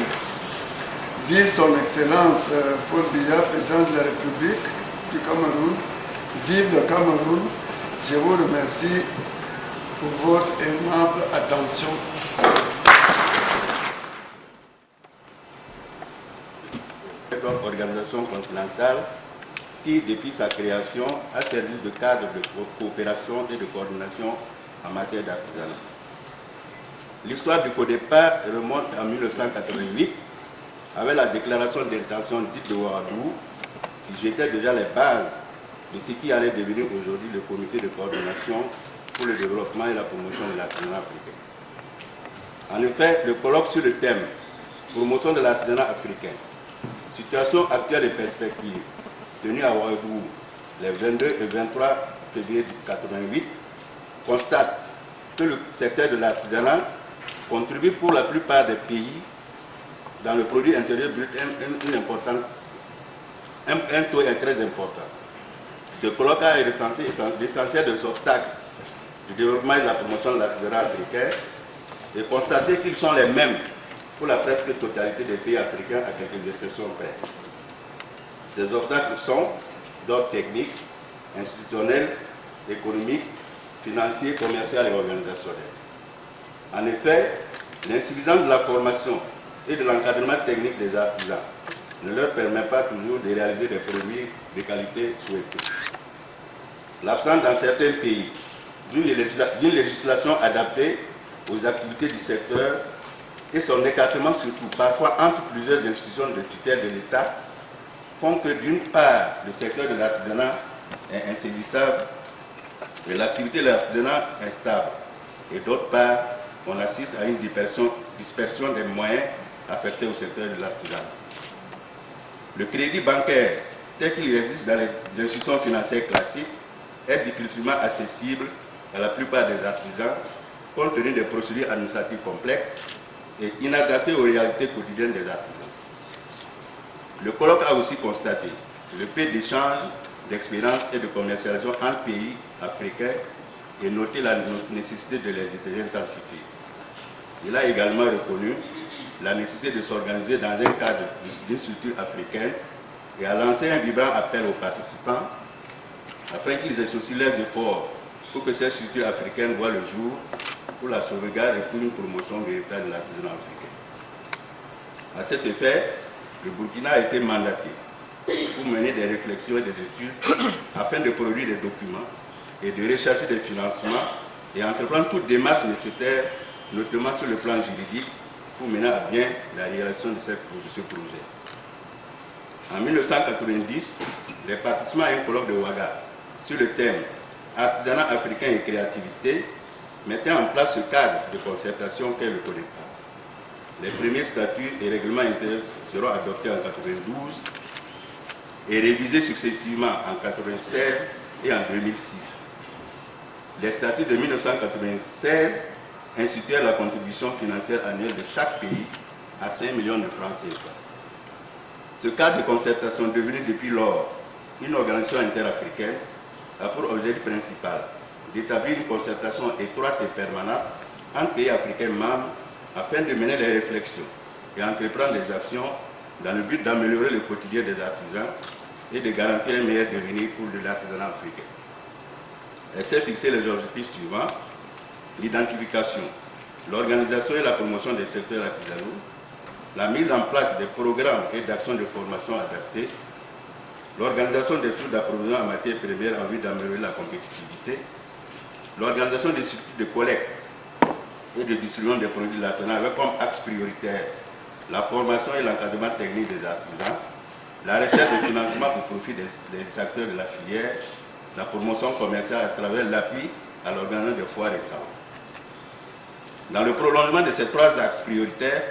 vive son Excellence Paul Biya, président de la République du Cameroun, vive le Cameroun. Je vous remercie pour votre aimable attention. Organisation continentale qui, depuis sa création, a servi de cadre de coopération et de coordination en matière d'artisanat. L'histoire du CODEPA remonte en 1988 avec la déclaration d'intention dite de Ouagadougou qui jetait déjà les bases de ce qui allait devenir aujourd'hui le comité de coordination pour le développement et la promotion de l'artisanat africain. En effet, le colloque sur le thème « Promotion de l'artisanat africain » situation actuelle et perspective, tenue à Ouagadougou les 22 et 23 février 1988, constate que le secteur de l'artisanat contribue pour la plupart des pays dans le produit intérieur brut un taux est très important. Ce colloque a recensé l'essentiel des obstacles du développement et de la promotion de l'artisanat africain et constaté qu'ils sont les mêmes pour la presque totalité des pays africains à quelques exceptions près. Ces obstacles sont d'ordre technique, institutionnel, économique, financier, commercial et organisationnel. En effet, l'insuffisance de la formation et de l'encadrement technique des artisans ne leur permet pas toujours de réaliser des produits de qualité souhaitée. L'absence dans certains pays d'une législation adaptée aux activités du secteur et son écartement surtout, parfois entre plusieurs institutions de tutelle de l'État, font que d'une part, le secteur de l'artisanat est insaisissable et l'activité de l'artisanat est stable. Et d'autre part, on assiste à une dispersion des moyens affectés au secteur de l'artisanat. Le crédit bancaire, tel qu'il existe dans les institutions financières classiques, est difficilement accessible à la plupart des artisans, compte tenu des procédures administratives complexes et inadaptées aux réalités quotidiennes des artisans. Le colloque a aussi constaté le peu d'échanges, d'expériences et de commercialisation entre pays africains et noté la nécessité de les intensifier. Il a également reconnu la nécessité de s'organiser dans un cadre d'une structure africaine et a lancé un vibrant appel aux participants afin qu'ils associent leurs efforts pour que cette structure africaine voit le jour pour la sauvegarde et pour une promotion véritable de l'artisanat africain. À cet effet, le Burkina a été mandaté pour mener des réflexions et des études afin de produire des documents et de rechercher des financements et entreprendre toute démarche nécessaire, notamment sur le plan juridique, pour mener à bien la réalisation de ce projet. En 1990, les participants à un colloque de Ouaga sur le thème « Artisanat africain et créativité » mettaient en place ce cadre de concertation qu'est le CODEPA. Les premiers statuts et règlements intérieurs seront adoptés en 1992 et révisés successivement en 1996 et en 2006. Les statuts de 1996 instituèrent la contribution financière annuelle de chaque pays à 5 millions de francs CFA. Ce cadre de concertation, devenu depuis lors une organisation interafricaine, a pour objectif principal d'établir une concertation étroite et permanente entre pays africains membres afin de mener les réflexions et entreprendre des actions dans le but d'améliorer le quotidien des artisans et de garantir un meilleur devenir pour l'artisanat africain. Elle s'est fixé les objectifs suivants: l'identification, l'organisation et la promotion des secteurs artisanaux, la mise en place des programmes et d'actions de formation adaptés, l'organisation des sources d'approvisionnement en matières premières en vue d'améliorer la compétitivité, l'organisation des circuits de collecte et de distribution des produits de l'artisanat avec comme axe prioritaire la formation et l'encadrement technique des artisans, la recherche de financement pour profit des acteurs de la filière, la promotion commerciale à travers l'appui à l'organisation des foires et salons. Dans le prolongement de ces trois axes prioritaires,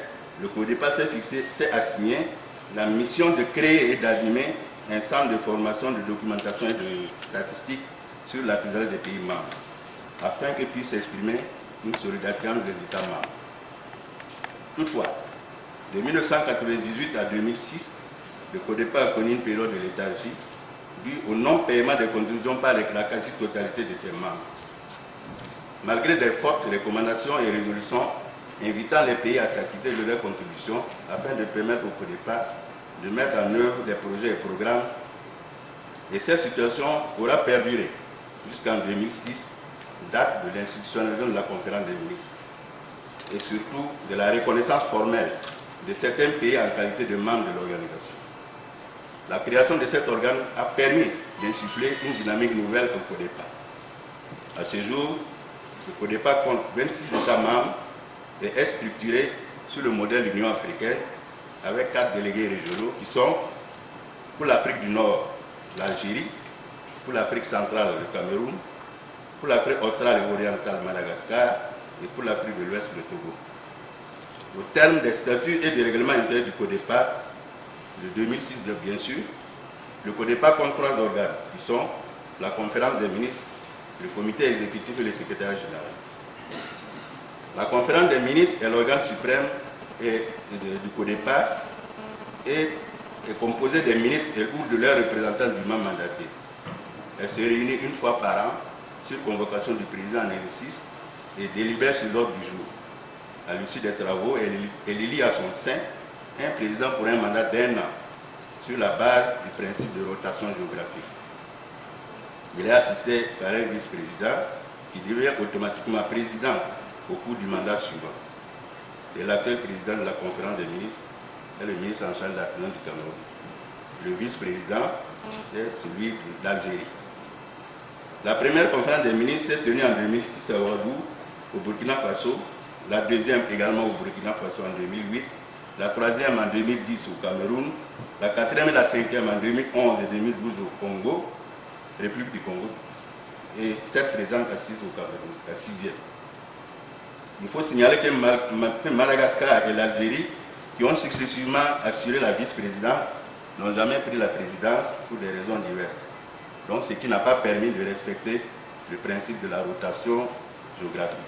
le CODEPA s'est assigné la mission de créer et d'animer un centre de formation, de documentation et de statistiques sur l'artisanat des pays membres, afin que puisse s'exprimer une solidarité entre les États membres. Toutefois, de 1998 à 2006, le CODEPA a connu une période de léthargie due au non-paiement des contributions par la quasi-totalité de ses membres. Malgré des fortes recommandations et résolutions invitant les pays à s'acquitter de leurs contributions afin de permettre au CODEPA de mettre en œuvre des projets et programmes, et cette situation aura perduré jusqu'en 2006, date de l'institutionnalisation de la conférence des ministres, et surtout de la reconnaissance formelle de certains pays en qualité de membres de l'organisation. La création de cet organe a permis d'insuffler une dynamique nouvelle au CODEPA. À ce jour, le CODEPA compte 26 États membres et est structuré sur le modèle de l'Union africaine avec 4 délégués régionaux qui sont, pour l'Afrique du Nord, l'Algérie, pour l'Afrique centrale, le Cameroun, pour l'Afrique australe et orientale, Madagascar, et pour l'Afrique de l'Ouest, le Togo. Au terme des statuts et des règlements intérieurs du CODEPA, de 2006 bien sûr, le CODEPA compte 3 organes qui sont la conférence des ministres, le comité exécutif et le secrétariat général. La conférence des ministres est l'organe suprême du CODEPA et est composée des ministres et ou de leurs représentants dûment mandatés. Elle se réunit une fois par an sur convocation du président en exercice et délibère sur l'ordre du jour. À l'issue des travaux, elle élit à son sein un président pour un mandat d'1 an sur la base du principe de rotation géographique. Il est assisté par un vice-président qui devient automatiquement président au cours du mandat suivant. Et l'actuel président de la conférence des ministres est le ministre en charge de l'artisanat du Cameroun. Le vice-président est celui d'Algérie. La première conférence des ministres s'est tenue en 2006 à Ouagadougou, au Burkina Faso, la deuxième également au Burkina Faso en 2008, la troisième en 2010 au Cameroun, la quatrième et la cinquième en 2011 et 2012 au Congo, République du Congo, et cette présente assise au Cameroun, la sixième. Il faut signaler que Madagascar et l'Algérie, qui ont successivement assuré la vice-présidence, n'ont jamais pris la présidence pour des raisons diverses. Donc, ce qui n'a pas permis de respecter le principe de la rotation géographique.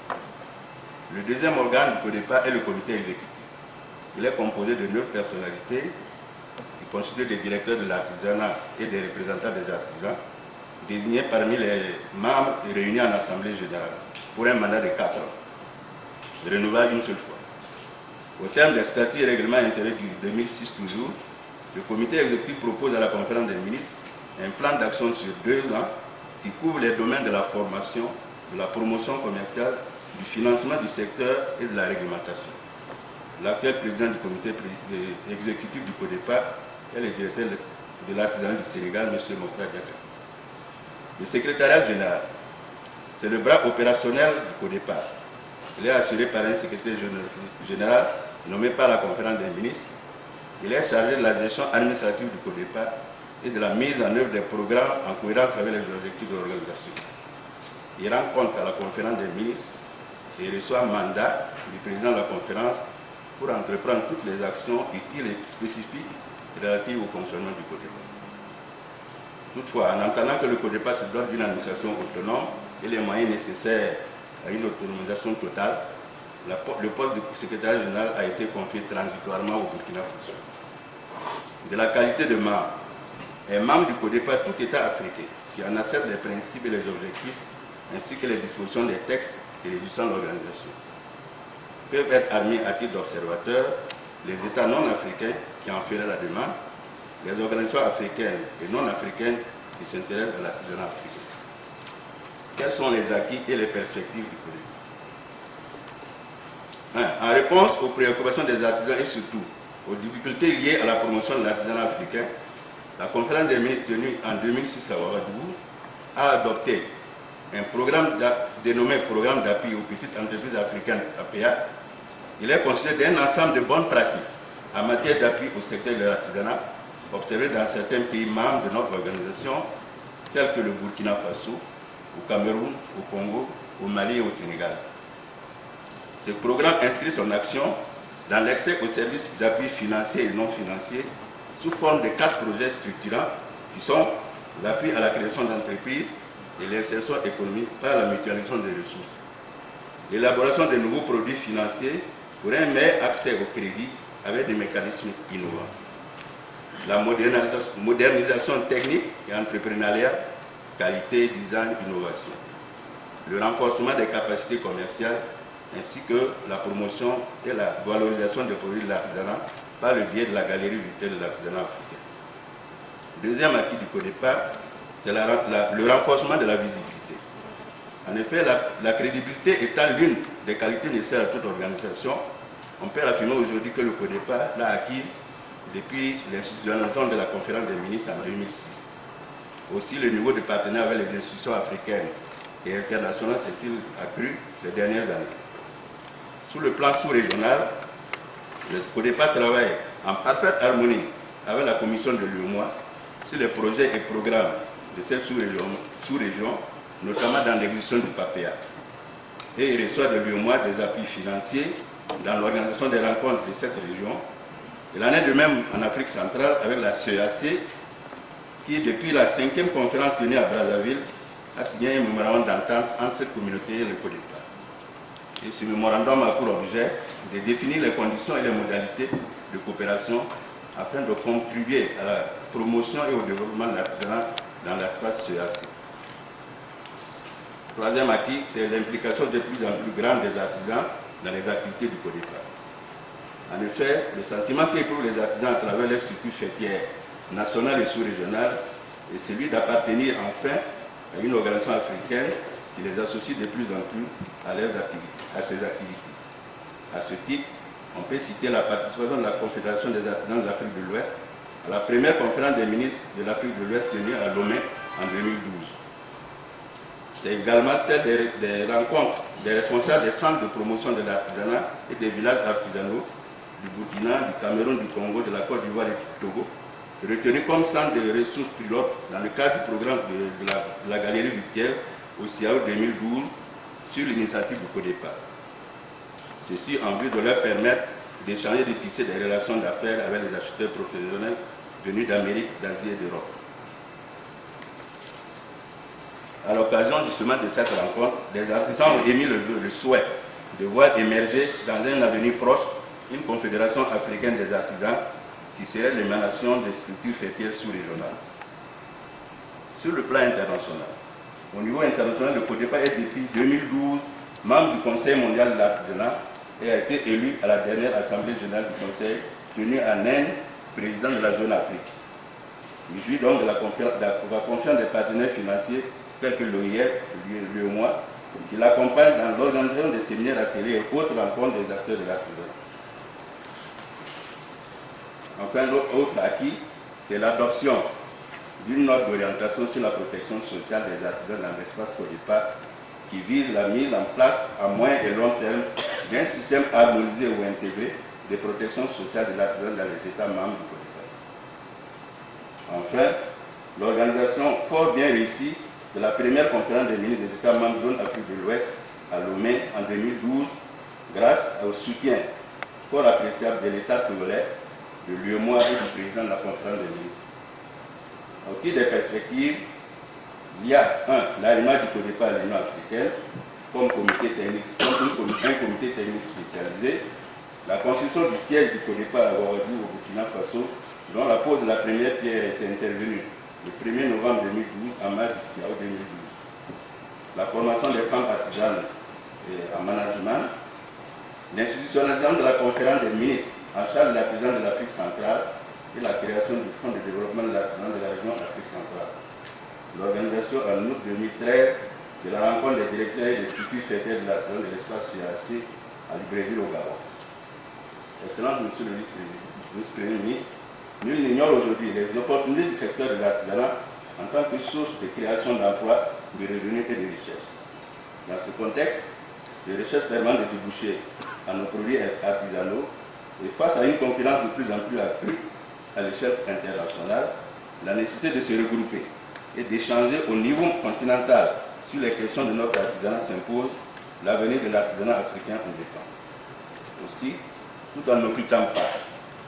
Le deuxième organe du CODEPA est le comité exécutif. Il est composé de 9 personnalités qui constituent des directeurs de l'artisanat et des représentants des artisans, désignés parmi les membres et réunis en assemblée générale pour un mandat de 4 ans, renouvelable une seule fois. Au terme des statuts et règlements intérieurs du 2006 toujours, le comité exécutif propose à la conférence des ministres un plan d'action sur 2 ans qui couvre les domaines de la formation, de la promotion commerciale, du financement du secteur et de la réglementation. L'actuel président du comité exécutif du CODEPA est le directeur de l'artisanat du Sénégal, M. Mokhtar Diakhaté. Le secrétariat général, c'est le bras opérationnel du CODEPA. Il est assuré par un secrétaire général nommé par la conférence des ministres. Il est chargé de la gestion administrative du CODEPA et de la mise en œuvre des programmes en cohérence avec les objectifs de l'organisation. Il rend compte à la conférence des ministres et reçoit un mandat du président de la conférence pour entreprendre toutes les actions utiles et spécifiques relatives au fonctionnement du CODEPA. Toutefois, en entendant que le CODEPA se dote d'une administration autonome et les moyens nécessaires à une autonomisation totale, le poste de secrétaire général a été confié transitoirement au Burkina Faso. De la qualité de membre, un membre du CODEPA, tout État africain, qui en accepte les principes et les objectifs, ainsi que les dispositions des textes et régissant l'organisation. Peuvent être admis à titre d'observateurs les États non africains qui en feraient la demande, les organisations africaines et non africaines qui s'intéressent à l'artisanat africain. Quels sont les acquis et les perspectives du projet? En réponse aux préoccupations des artisans et surtout aux difficultés liées à la promotion de l'artisanat africain, la conférence des ministres tenue en 2006 à Ouagadougou a adopté un programme dénommé Programme d'appui aux petites entreprises africaines APA. Il est considéré d'un ensemble de bonnes pratiques en matière d'appui au secteur de l'artisanat observé dans certains pays membres de notre organisation, tels que le Burkina Faso, au Cameroun, au Congo, au Mali et au Sénégal. Ce programme inscrit son action dans l'accès aux services d'appui financiers et non financiers sous forme de 4 projets structurants qui sont l'appui à la création d'entreprises et l'insertion économique par la mutualisation des ressources, l'élaboration de nouveaux produits financiers pour un meilleur accès au crédit avec des mécanismes innovants, la modernisation technique et entrepreneuriale, qualité, design, innovation, le renforcement des capacités commerciales ainsi que la promotion et la valorisation des produits de l'artisanat par le biais de la galerie virtuelle de l'artisanat africain. Deuxième acquis du CODEPA, c'est le renforcement de la visibilité. En effet, la crédibilité étant l'une des qualités nécessaires à toute organisation, on peut affirmer aujourd'hui que le CODEPA l'a acquise depuis l'institutionnalisation de la conférence des ministres en 2006. Aussi, le niveau de partenariat avec les institutions africaines et internationales s'est-il accru ces dernières années. Sous le plan sous-régional, le CODEPA travaille en parfaite harmonie avec la commission de l'UEMOA sur les projets et programmes de cette sous-région, notamment dans l'exécution du PAPEA. Et il reçoit de l'UEMOA des appuis financiers dans l'organisation des rencontres de cette région. Il en est de même en Afrique centrale avec la CEAC, qui depuis la 5e conférence tenue à Brazzaville a signé un mémorandum d'entente entre cette communauté et le CODEPA. Et ce mémorandum a pour objet de définir les conditions et les modalités de coopération afin de contribuer à la promotion et au développement de l'artisanat dans l'espace CEAC. Troisième acquis, c'est l'implication de plus en plus grande des artisans dans les activités du CODEPA. En effet, le sentiment qu'éprouvent les artisans à travers les structures fêtières nationales et sous-régionales est celui d'appartenir enfin à une organisation africaine qui les associe de plus en plus à ses activités. À ce titre, on peut citer la participation de la Confédération des artisans d'Afrique de l'Ouest à la première conférence des ministres de l'Afrique de l'Ouest tenue à Lomé en 2012. C'est également celle des rencontres des responsables des centres de promotion de l'artisanat et des villages artisanaux du Burkina, du Cameroun, du Congo, de la Côte d'Ivoire et du Togo, retenus comme centre de ressources pilotes dans le cadre du programme de la galerie virtuelle au CIAO 2012 sur l'initiative du CODEPA. Ceci en vue de leur permettre d'échanger et de tisser des relations d'affaires avec les acheteurs professionnels venus d'Amérique, d'Asie et d'Europe. À l'occasion justement de cette rencontre, des artisans ont émis le souhait de voir émerger dans un avenir proche une confédération africaine des artisans qui serait l'émanation des structures fêtières sous-régionales. Sur le plan international, au niveau international, le CODEPA est depuis 2012 membre du Conseil mondial de l'artisanat et a été élu à la dernière Assemblée générale du Conseil tenue en Inde, président de la zone Afrique. Il jouit donc de la confiance des partenaires financiers tels que l'OIF, l'UEMOA, qui l'accompagnent dans l'organisation des séminaires ateliers et autres rencontres des acteurs de l'artisanat. Enfin, l'autre acquis, c'est l'adoption d'une note d'orientation sur la protection sociale des artisans dans l'espace CODEPA qui vise la mise en place à moyen et long terme d'un système harmonisé ou intégré de protection sociale de l'artisan dans les États membres du CODEPA. Enfin, l'organisation fort bien réussie de la première conférence des ministres des États membres zone Afrique de l'Ouest à Lomé en 2012 grâce au soutien fort appréciable de l'État togolais, de l'UEMOA et du président de la conférence des ministres. Au titre des perspectives, il y a l'alliement du CODEPA à l'Union africaine comme un comité technique spécialisé, la construction du siège du CODEPA à Ouagadougou au Burkina Faso, dont la pose de la première pierre est intervenue le 1er novembre 2012 en marge du CIAO 2012. la formation des femmes artisanes en management, l'institutionnalisation de la conférence des ministres en charge de la présidence de l'Afrique centrale et la création du Fonds de développement de l'artisanat de la région Afrique centrale. L'organisation en août 2013 de la rencontre des directeurs et des structures fédérales de l'artisanat de l'espace CAC à Libreville au Gabon. Excellence, Monsieur le vice-premier ministre, nul n'ignore aujourd'hui les opportunités du secteur de l'artisanat en tant que source de création d'emplois, de revenus et de richesses. Dans ce contexte, les recherches permettent de déboucher à nos produits artisanaux et face à une concurrence de plus en plus accrue à l'échelle internationale, la nécessité de se regrouper et d'échanger au niveau continental sur les questions de notre artisanat s'impose, l'avenir de l'artisanat africain en dépend. Aussi, tout en n'occultant pas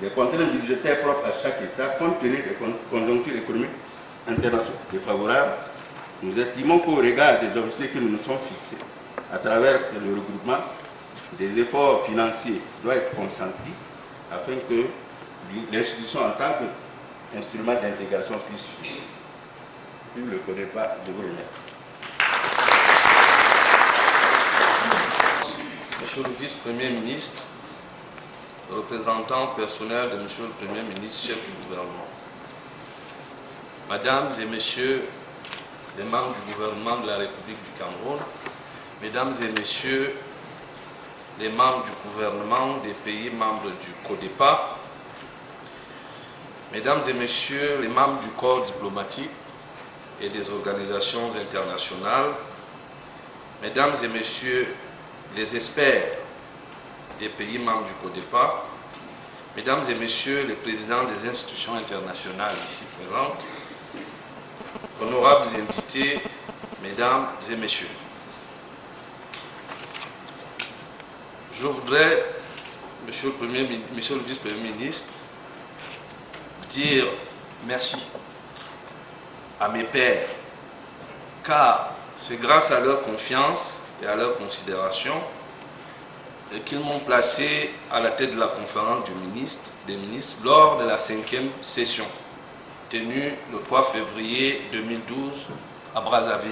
les contraintes budgétaires propres à chaque État, compte tenu des conjonctures économiques internationales défavorables, nous estimons qu'au regard des objectifs que nous nous sommes fixés, à travers le regroupement, des efforts financiers doivent être consentis afin que l'institution en tant qu'instrument d'intégration puisse suivre. Je ne le connais pas, je vous remercie. Monsieur le vice-premier ministre, représentant personnel de Monsieur le Premier ministre, chef du gouvernement, Mesdames et Messieurs les membres du gouvernement de la République du Cameroun, Mesdames et Messieurs les membres du gouvernement des pays membres du CODEPA, Mesdames et Messieurs les membres du corps diplomatique et des organisations internationales, Mesdames et Messieurs les experts des pays membres du CODEPA, Mesdames et Messieurs les présidents des institutions internationales ici présentes, honorables invités, Mesdames et Messieurs. Je voudrais, Monsieur le vice-premier ministre, dire merci à mes pairs, car c'est grâce à leur confiance et à leur considération qu'ils m'ont placé à la tête de la conférence des ministres lors de la 5e session, tenue le 3 février 2012 à Brazzaville.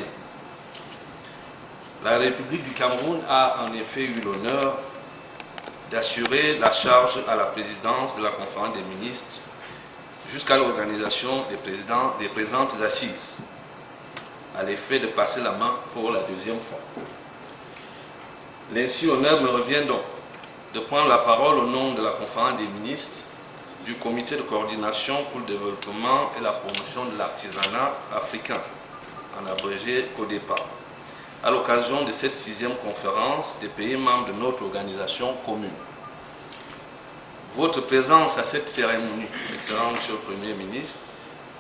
La République du Cameroun a en effet eu l'honneur d'assurer la charge à la présidence de la conférence des ministres jusqu'à l'organisation des présentes assises, à l'effet de passer la main pour la 2e fois. L'ainsi honneur me revient donc de prendre la parole au nom de la conférence des ministres du comité de coordination pour le développement et la promotion de l'artisanat africain, en abrégé CODEPA, à l'occasion de cette 6e conférence des pays membres de notre organisation commune. Votre présence à cette cérémonie, excellent Monsieur le Premier ministre,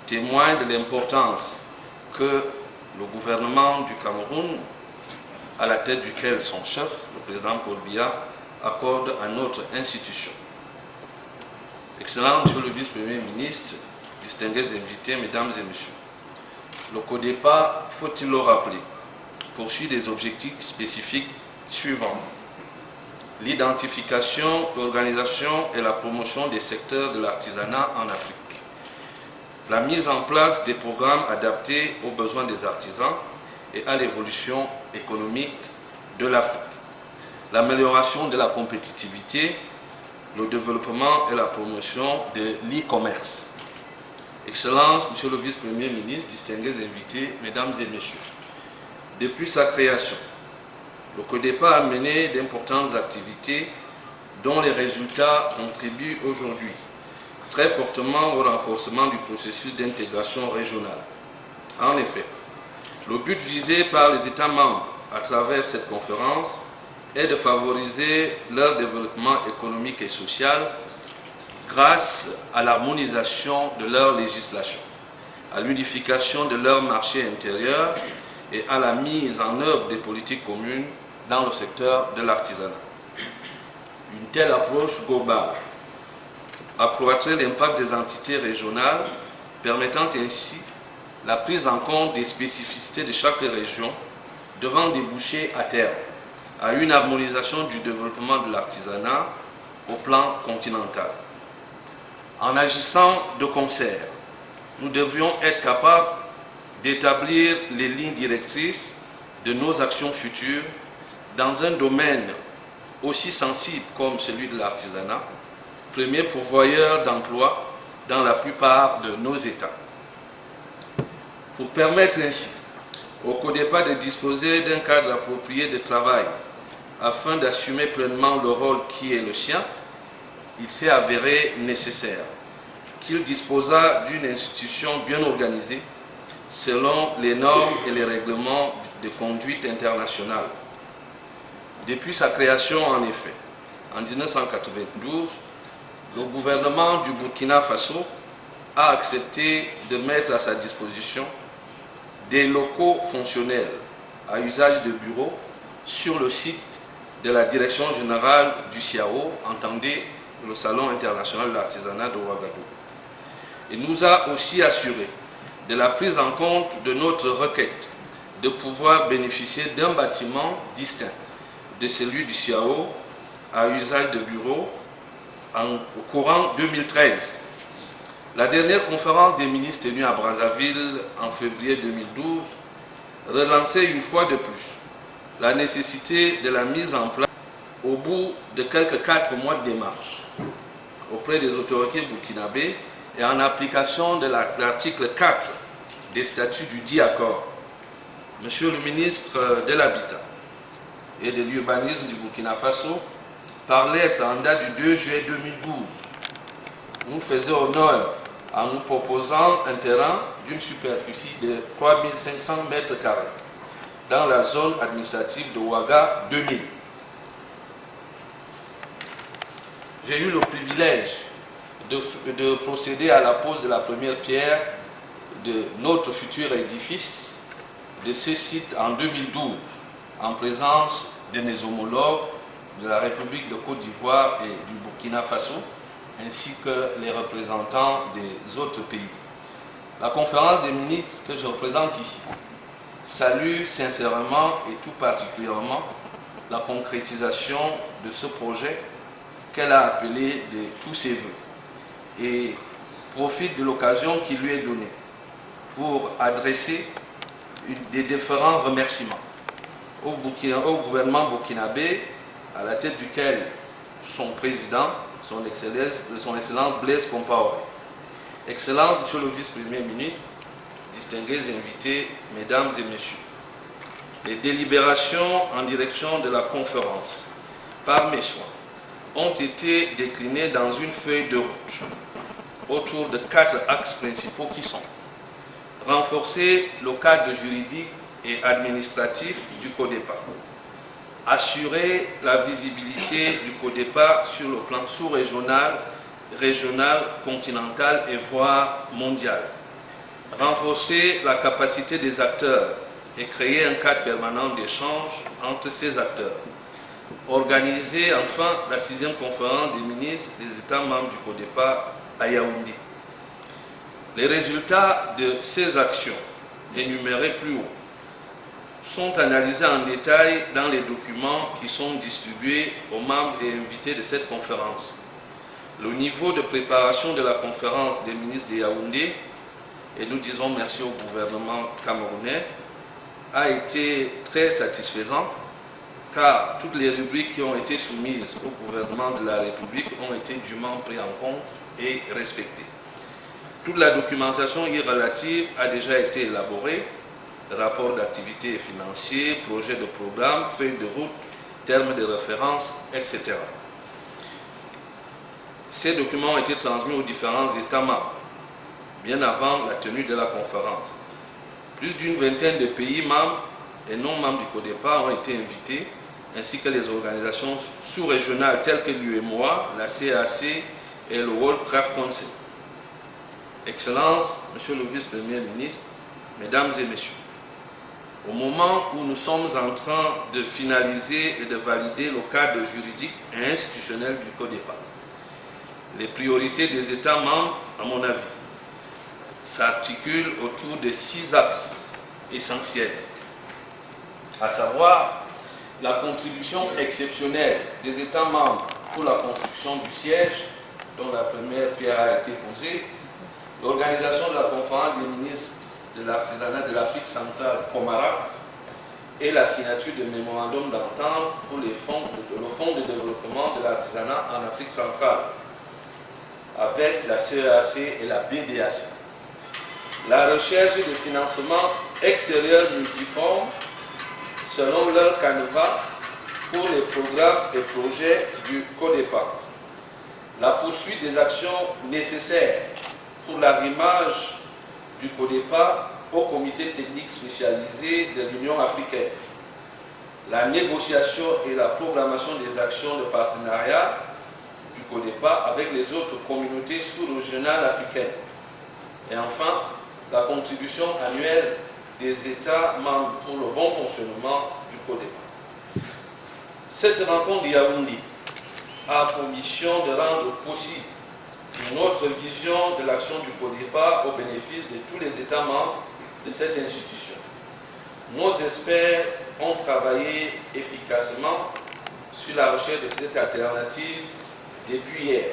témoigne de l'importance que le gouvernement du Cameroun, à la tête duquel son chef, le président Paul Biya, accorde à notre institution. Excellent Monsieur le vice-premier ministre, distingués invités, Mesdames et Messieurs, le CODEPA, faut-il le rappeler, poursuit des objectifs spécifiques suivants: l'identification, l'organisation et la promotion des secteurs de l'artisanat en Afrique, la mise en place des programmes adaptés aux besoins des artisans et à l'évolution économique de l'Afrique, l'amélioration de la compétitivité, le développement et la promotion de l'e-commerce. Excellences, Monsieur le vice-premier ministre, distingués invités, Mesdames et Messieurs, depuis sa création, le CODEPA a mené d'importantes activités dont les résultats contribuent aujourd'hui très fortement au renforcement du processus d'intégration régionale. En effet, le but visé par les États membres à travers cette conférence est de favoriser leur développement économique et social grâce à l'harmonisation de leur législation, à l'unification de leur marché intérieur et à la mise en œuvre des politiques communes dans le secteur de l'artisanat. Une telle approche globale accroîtrait l'impact des entités régionales, permettant ainsi la prise en compte des spécificités de chaque région, devant déboucher à terme à une harmonisation du développement de l'artisanat au plan continental. En agissant de concert, nous devrions être capables d'établir les lignes directrices de nos actions futures dans un domaine aussi sensible comme celui de l'artisanat, premier pourvoyeur d'emplois dans la plupart de nos États. Pour permettre ainsi au CODEPA de disposer d'un cadre approprié de travail afin d'assumer pleinement le rôle qui est le sien, il s'est avéré nécessaire qu'il disposât d'une institution bien organisée selon les normes et les règlements de conduite internationale. Depuis sa création, en effet, en 1992, le gouvernement du Burkina Faso a accepté de mettre à sa disposition des locaux fonctionnels à usage de bureaux sur le site de la Direction générale du CIAO, entendez le Salon international de l'artisanat de Ouagadougou. Il nous a aussi assuré de la prise en compte de notre requête de pouvoir bénéficier d'un bâtiment distinct de celui du CIAO à usage de bureau au courant 2013. La dernière conférence des ministres tenue à Brazzaville en février 2012 relançait une fois de plus la nécessité de la mise en place au bout de quelques 4 mois de démarche auprès des autorités burkinabées et en application de l'article 4 des statuts du dit accord. Monsieur le ministre de l'Habitat et de l'Urbanisme du Burkina Faso, par lettre en date du 2 juillet 2012, nous faisait honneur en nous proposant un terrain d'une superficie de 3500 mètres carrés dans la zone administrative de Ouaga 2000. J'ai eu le privilège de procéder à la pose de la première pierre de notre futur édifice de ce site en 2012, en présence de mes homologues de la République de Côte d'Ivoire et du Burkina Faso, ainsi que les représentants des autres pays. La conférence des ministres que je représente ici salue sincèrement et tout particulièrement la concrétisation de ce projet qu'elle a appelé de tous ses voeux et profite de l'occasion qui lui est donnée pour adresser des différents remerciements au gouvernement burkinabé, à la tête duquel son président, son Excellence Blaise Compaoré. Excellence, Monsieur le Vice-Premier ministre, distingués invités, Mesdames et Messieurs, les délibérations en direction de la conférence, par mes soins, ont été déclinées dans une feuille de route autour de 4 axes principaux qui sont renforcer le cadre juridique et administratif du CODEPA, assurer la visibilité du CODEPA sur le plan sous-régional, régional, continental et voire mondial, renforcer la capacité des acteurs et créer un cadre permanent d'échange entre ces acteurs, organiser enfin la 6e conférence des ministres des États membres du CODEPA à Yaoundé. Les résultats de ces actions, énumérés plus haut, sont analysés en détail dans les documents qui sont distribués aux membres et invités de cette conférence. Le niveau de préparation de la conférence des ministres de Yaoundé, et nous disons merci au gouvernement camerounais, a été très satisfaisant car toutes les rubriques qui ont été soumises au gouvernement de la République ont été dûment prises en compte et respectées. Toute la documentation y relative a déjà été élaborée, rapport d'activité et financier, projet de programme, feuille de route, termes de référence, etc. Ces documents ont été transmis aux différents États membres, bien avant la tenue de la conférence. Plus d'une vingtaine de pays membres et non membres du CODEPA ont été invités, ainsi que les organisations sous-régionales telles que l'UEMOA, la CAC et le World Craft Council. Excellences, Monsieur le Vice-Premier ministre, Mesdames et Messieurs, au moment où nous sommes en train de finaliser et de valider le cadre juridique et institutionnel du CODEPA, les priorités des États membres, à mon avis, s'articulent autour de 6 axes essentiels, à savoir la contribution exceptionnelle des États membres pour la construction du siège, dont la première pierre a été posée, l'organisation de la conférence des ministres de l'artisanat de l'Afrique centrale, Comarac, et la signature de mémorandum d'entente pour le fonds de développement de l'artisanat en Afrique centrale avec la CEAC et la BDAC. La recherche de financement extérieur multiforme selon leur canevas pour les programmes et projets du CODEPA. La poursuite des actions nécessaires pour l'arrimage du CODEPA au comité technique spécialisé de l'Union africaine. La négociation et la programmation des actions de partenariat du CODEPA avec les autres communautés sous-régionales africaines. Et enfin, la contribution annuelle des États membres pour le bon fonctionnement du CODEPA. Cette rencontre de Yaoundé a pour mission de rendre possible une autre vision de l'action du CODEPA au bénéfice de tous les États membres de cette institution. Nos experts ont travaillé efficacement sur la recherche de cette alternative depuis hier.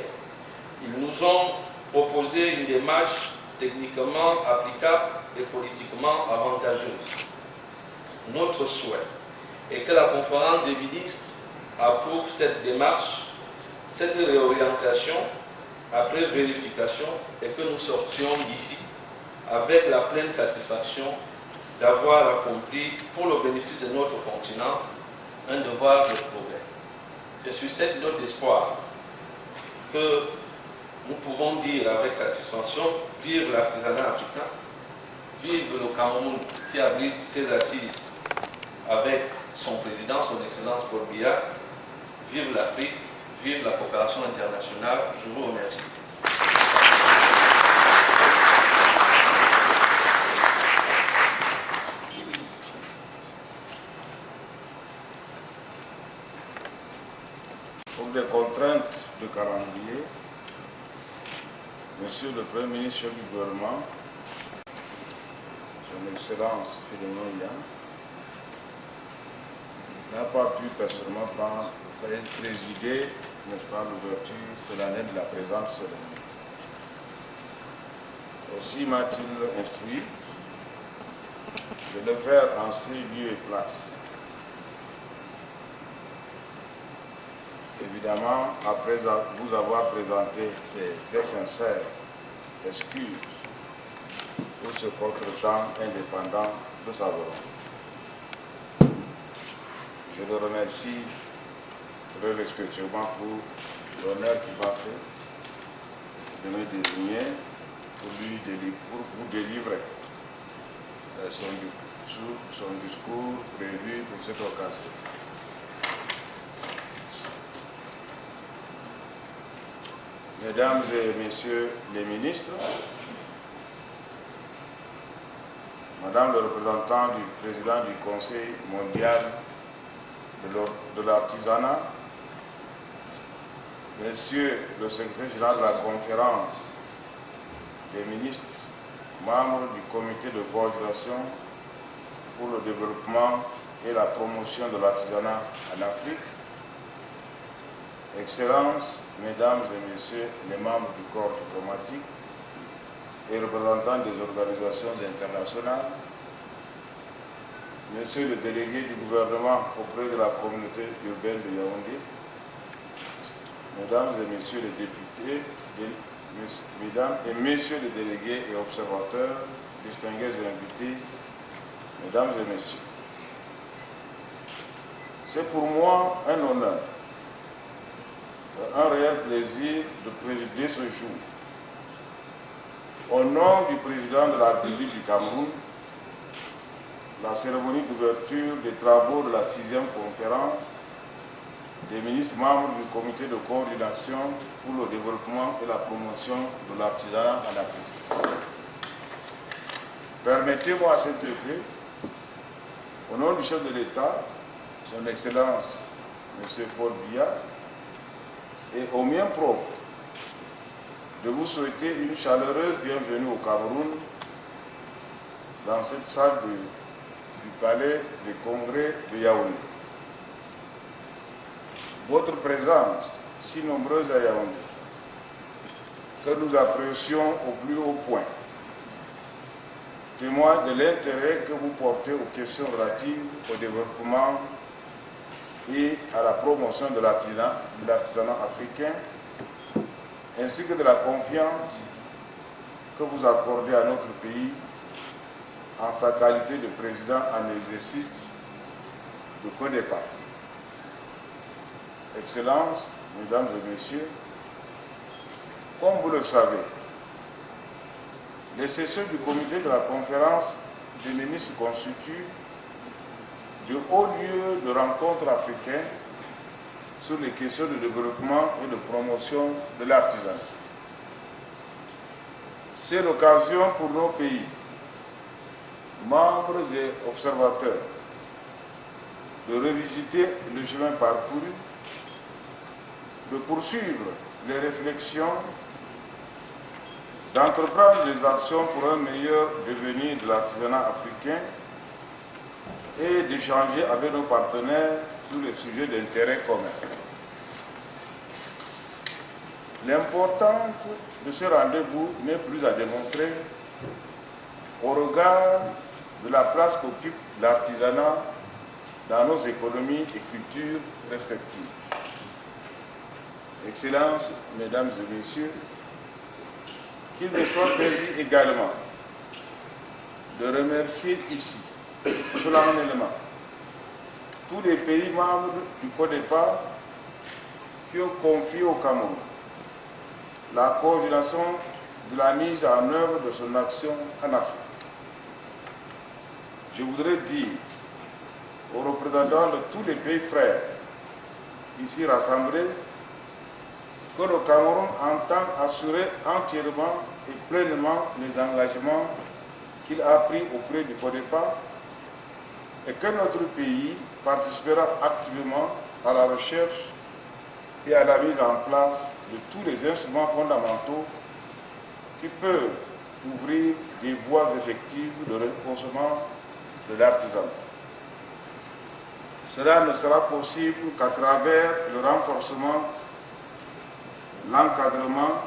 Ils nous ont proposé une démarche techniquement applicable et politiquement avantageuse. Notre souhait est que la conférence des ministres approuve cette démarche, cette réorientation après vérification et que nous sortions d'ici avec la pleine satisfaction d'avoir accompli pour le bénéfice de notre continent un devoir de progrès. C'est sur cette note d'espoir que nous pouvons dire avec satisfaction, vive l'artisanat africain, vive le Cameroun qui abrite ses assises avec son président, son Excellence Paul Biya, vive l'Afrique, vive la coopération internationale. Je vous remercie. Pour des contraintes de calendrier, Monsieur le Premier ministre du gouvernement, Son Excellence Philemon Yan, n'a pas pu personnellement présider, n'est-ce pas, l'ouverture solennelle de la présente cérémonie. Aussi m'a-t-il instruit de le faire en ces lieux et places. Évidemment, après vous avoir présenté ces très sincères excuses pour ce contretemps indépendant de sa volonté. Je le remercie très respectueusement pour l'honneur qu'il m'a fait de me désigner pour vous délivrer son discours prévu pour cette occasion. Mesdames et Messieurs les ministres, Madame le représentant du président du Conseil mondial de l'artisanat, Monsieur le secrétaire général de la conférence des ministres, membres du comité de coordination pour le développement et la promotion de l'artisanat en Afrique, Excellences, Mesdames et Messieurs les membres du corps diplomatique et représentants des organisations internationales, Monsieur le délégué du gouvernement auprès de la communauté urbaine de Yaoundé, Mesdames et Messieurs les députés, Mesdames et Messieurs les délégués et observateurs, distingués invités, Mesdames et Messieurs, c'est pour moi un honneur, un réel plaisir de présider ce jour. Au nom du président de la République du Cameroun, la cérémonie d'ouverture des travaux de la 6e conférence des ministres membres du comité de coordination pour le développement et la promotion de l'artisanat en Afrique. Permettez-moi à cet effet, au nom du chef de l'État, Son Excellence M. Paul Biya, et au mien propre, de vous souhaiter une chaleureuse bienvenue au Cameroun dans cette salle du Palais des Congrès de Yaoundé. Votre présence, si nombreuse à Yaoundé, que nous apprécions au plus haut point, témoigne de l'intérêt que vous portez aux questions relatives au développement et à la promotion de l'artisanat africain, ainsi que de la confiance que vous accordez à notre pays en sa qualité de président en exercice de CODEPA. Excellences, Mesdames et Messieurs, comme vous le savez, les sessions du comité de la conférence des ministres constituent de hauts lieux de rencontres africaines sur les questions de développement et de promotion de l'artisanat. C'est l'occasion pour nos pays, membres et observateurs, de revisiter le chemin parcouru, de poursuivre les réflexions, d'entreprendre des actions pour un meilleur devenir de l'artisanat africain et d'échanger avec nos partenaires sur les sujets d'intérêt commun. L'importance de ce rendez-vous n'est plus à démontrer au regard de la place qu'occupe l'artisanat dans nos économies et cultures respectives. Excellences, Mesdames et Messieurs, qu'il me soit permis également de remercier ici, solennellement, tous les pays membres du CODEPA qui ont confié au Cameroun la coordination de la mise en œuvre de son action en Afrique. Je voudrais dire aux représentants de tous les pays frères ici rassemblés que le Cameroun entend assurer entièrement et pleinement les engagements qu'il a pris auprès du CODEPA et que notre pays participera activement à la recherche et à la mise en place de tous les instruments fondamentaux qui peuvent ouvrir des voies effectives de renforcement de l'artisanat. Cela ne sera possible qu'à travers le renforcement, l'encadrement,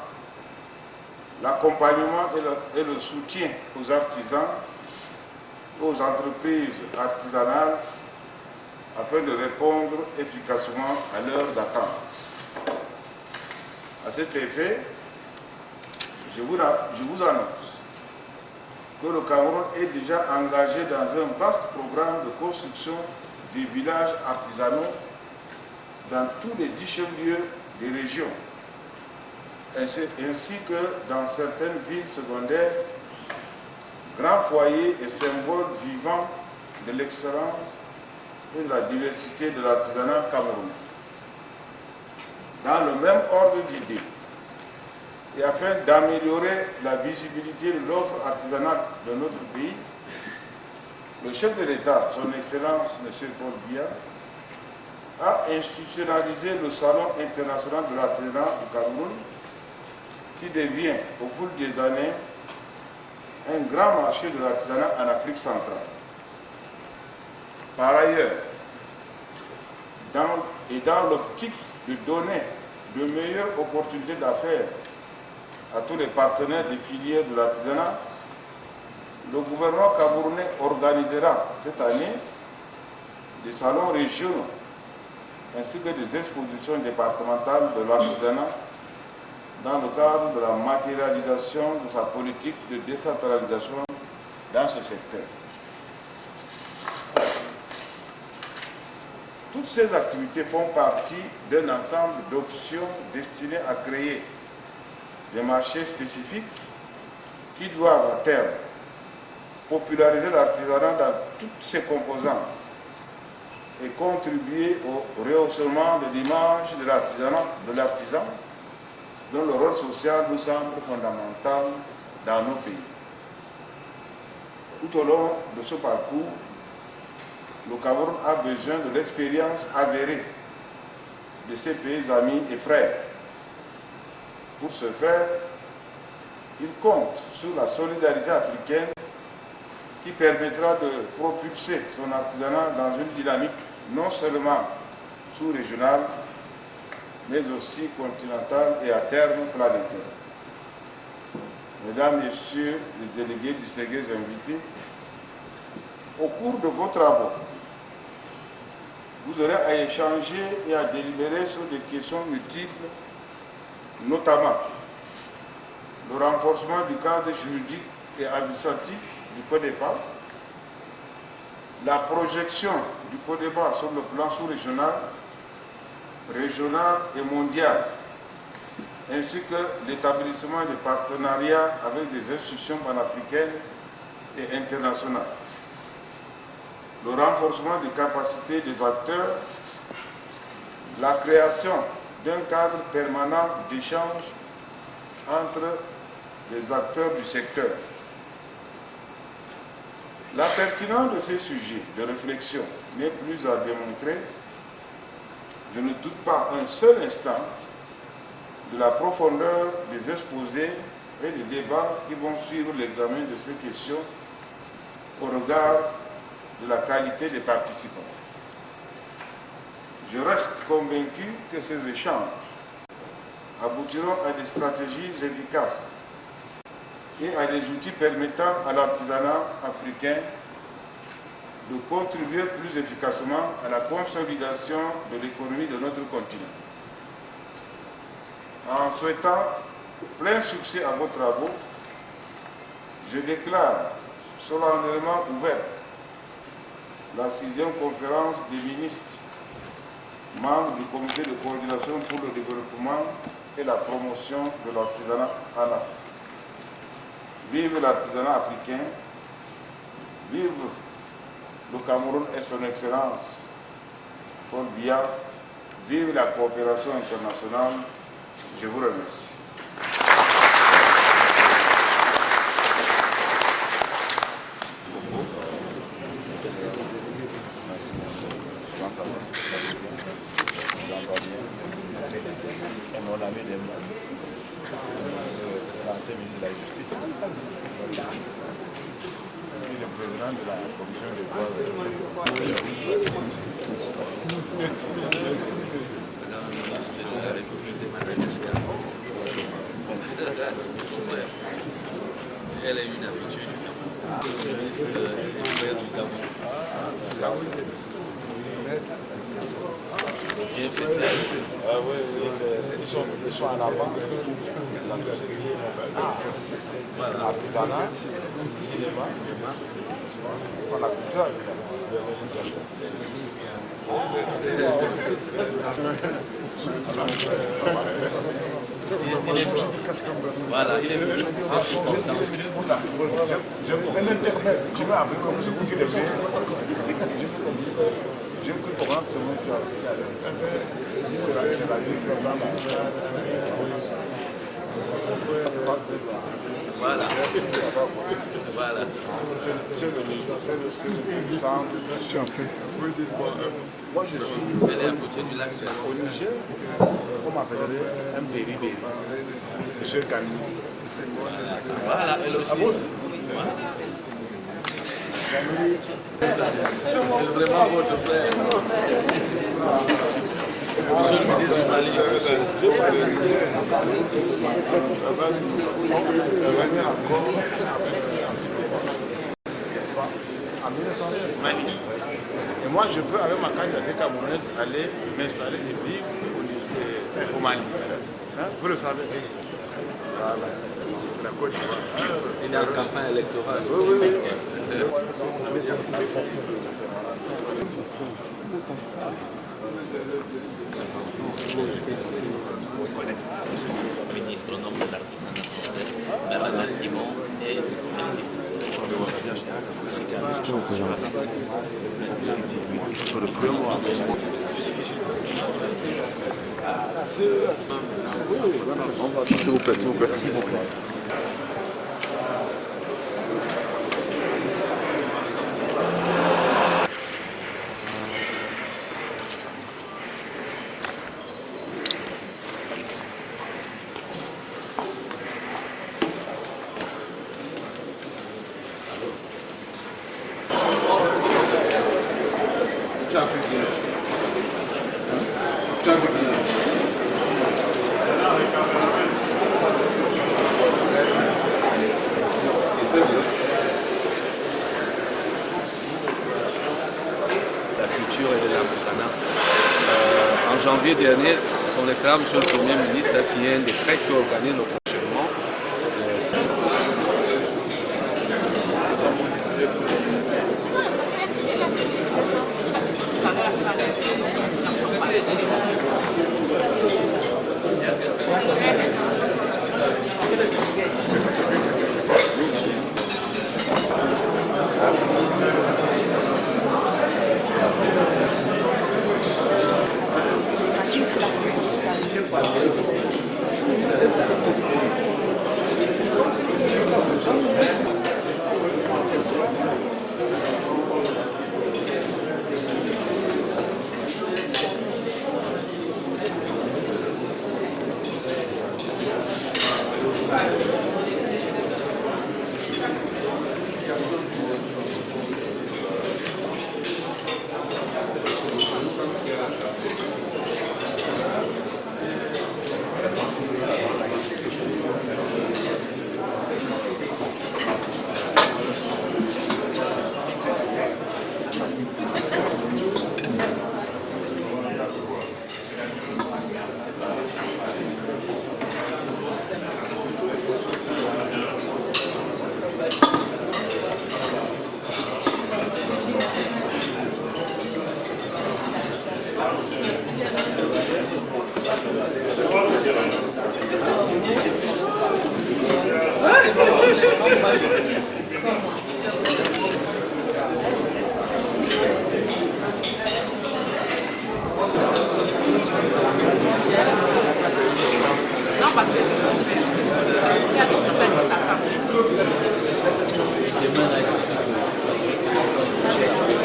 l'accompagnement et le soutien aux artisans, aux entreprises artisanales, afin de répondre efficacement à leurs attentes. À cet effet, je vous annonce que le Cameroun est déjà engagé dans un vaste programme de construction des villages artisanaux dans tous les 10 chefs-lieux des régions, ainsi que dans certaines villes secondaires, grands foyers et symboles vivants de l'excellence et de la diversité de l'artisanat camerounais. Dans le même ordre d'idées, et afin d'améliorer la visibilité de l'offre artisanale de notre pays, le chef de l'État, son Excellence M. Paul Biya, a institutionnalisé le Salon international de l'artisanat du Cameroun, qui devient, au cours des années, un grand marché de l'artisanat en Afrique centrale. Par ailleurs, dans l'optique de donner de meilleures opportunités d'affaires à tous les partenaires des filières de l'artisanat, le gouvernement camerounais organisera cette année des salons régionaux ainsi que des expositions départementales de l'artisanat dans le cadre de la matérialisation de sa politique de décentralisation dans ce secteur. Toutes ces activités font partie d'un ensemble d'options destinées à créer des marchés spécifiques qui doivent à terme populariser l'artisanat dans toutes ses composantes et contribuer au rehaussement de l'image de l'artisan dont le rôle social nous semble fondamental dans nos pays. Tout au long de ce parcours, le Cameroun a besoin de l'expérience avérée de ses pays amis et frères. Pour ce faire, il compte sur la solidarité africaine qui permettra de propulser son artisanat dans une dynamique non seulement sous-régionale, mais aussi continentale et à terme planétaire. Mesdames, Messieurs les délégués, distingués invités, au cours de vos travaux, vous aurez à échanger et à délibérer sur des questions multiples, notamment le renforcement du cadre juridique et administratif du CODEPA, la projection du CODEPA sur le plan sous-régional, régional et mondial, ainsi que l'établissement de partenariats avec des institutions panafricaines et internationales, le renforcement des capacités des acteurs, la création d'un cadre permanent d'échange entre les acteurs du secteur. La pertinence de ces sujets de réflexion n'est plus à démontrer. Je ne doute pas un seul instant de la profondeur des exposés et des débats qui vont suivre l'examen de ces questions au regard de la qualité des participants. Je reste convaincu que ces échanges aboutiront à des stratégies efficaces et à des outils permettant à l'artisanat africain de contribuer plus efficacement à la consolidation de l'économie de notre continent. En souhaitant plein succès à vos travaux, je déclare solennellement ouverte la 6e conférence des ministres, membres du comité de coordination pour le développement et la promotion de l'artisanat en Afrique. Vive l'artisanat africain, vive le Cameroun et son excellence Paul Biya, vive la coopération internationale. Je vous remercie. Et mon ami de l'ancien ministre de la Justice, le président de la commission des droits de l'homme. Elle a une habitude. Le ministre du Gabon. Bien fait. Ah oui, ils sont en avant. L'artisanat, cinéma, pour la culture. Voilà, il est venu cette circonstance. Un internet, tu vois, comme je vous dis, j'ai cru comprendre que c'est mon cœur. C'est la vie qui va Voilà. Voilà. Moi, je suis. Elle est à côté du lac Au Niger, on m'appellerait un péribé. Monsieur Camille. Voilà, elle aussi. Voilà. C'est vraiment votre frère. Monsieur le ministre du Mali. Mali. Et moi, je peux, avec ma candidature camerounaise, aller m'installer et vivre au Mali. Hein? Vous le savez. Voilà. La Côte d'Ivoire. Il est en campagne électorale. Oui, oui, oui. Ministre au nom de l'artisanat français, Bernard Simon et l'artiste. S'il vous plaît, s'il vous plaît. S'il vous plaît. En janvier dernier, son Excellence, Monsieur le Premier ministre, a signé un décret qui organise le fonctionnement de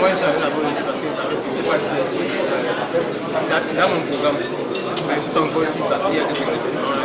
Moi, je suis arrivé là-bas parce que ça ne fait pas de plaisir. J'ai activé mon programme. Mais je suis encore ici parce qu'il y a des événements là.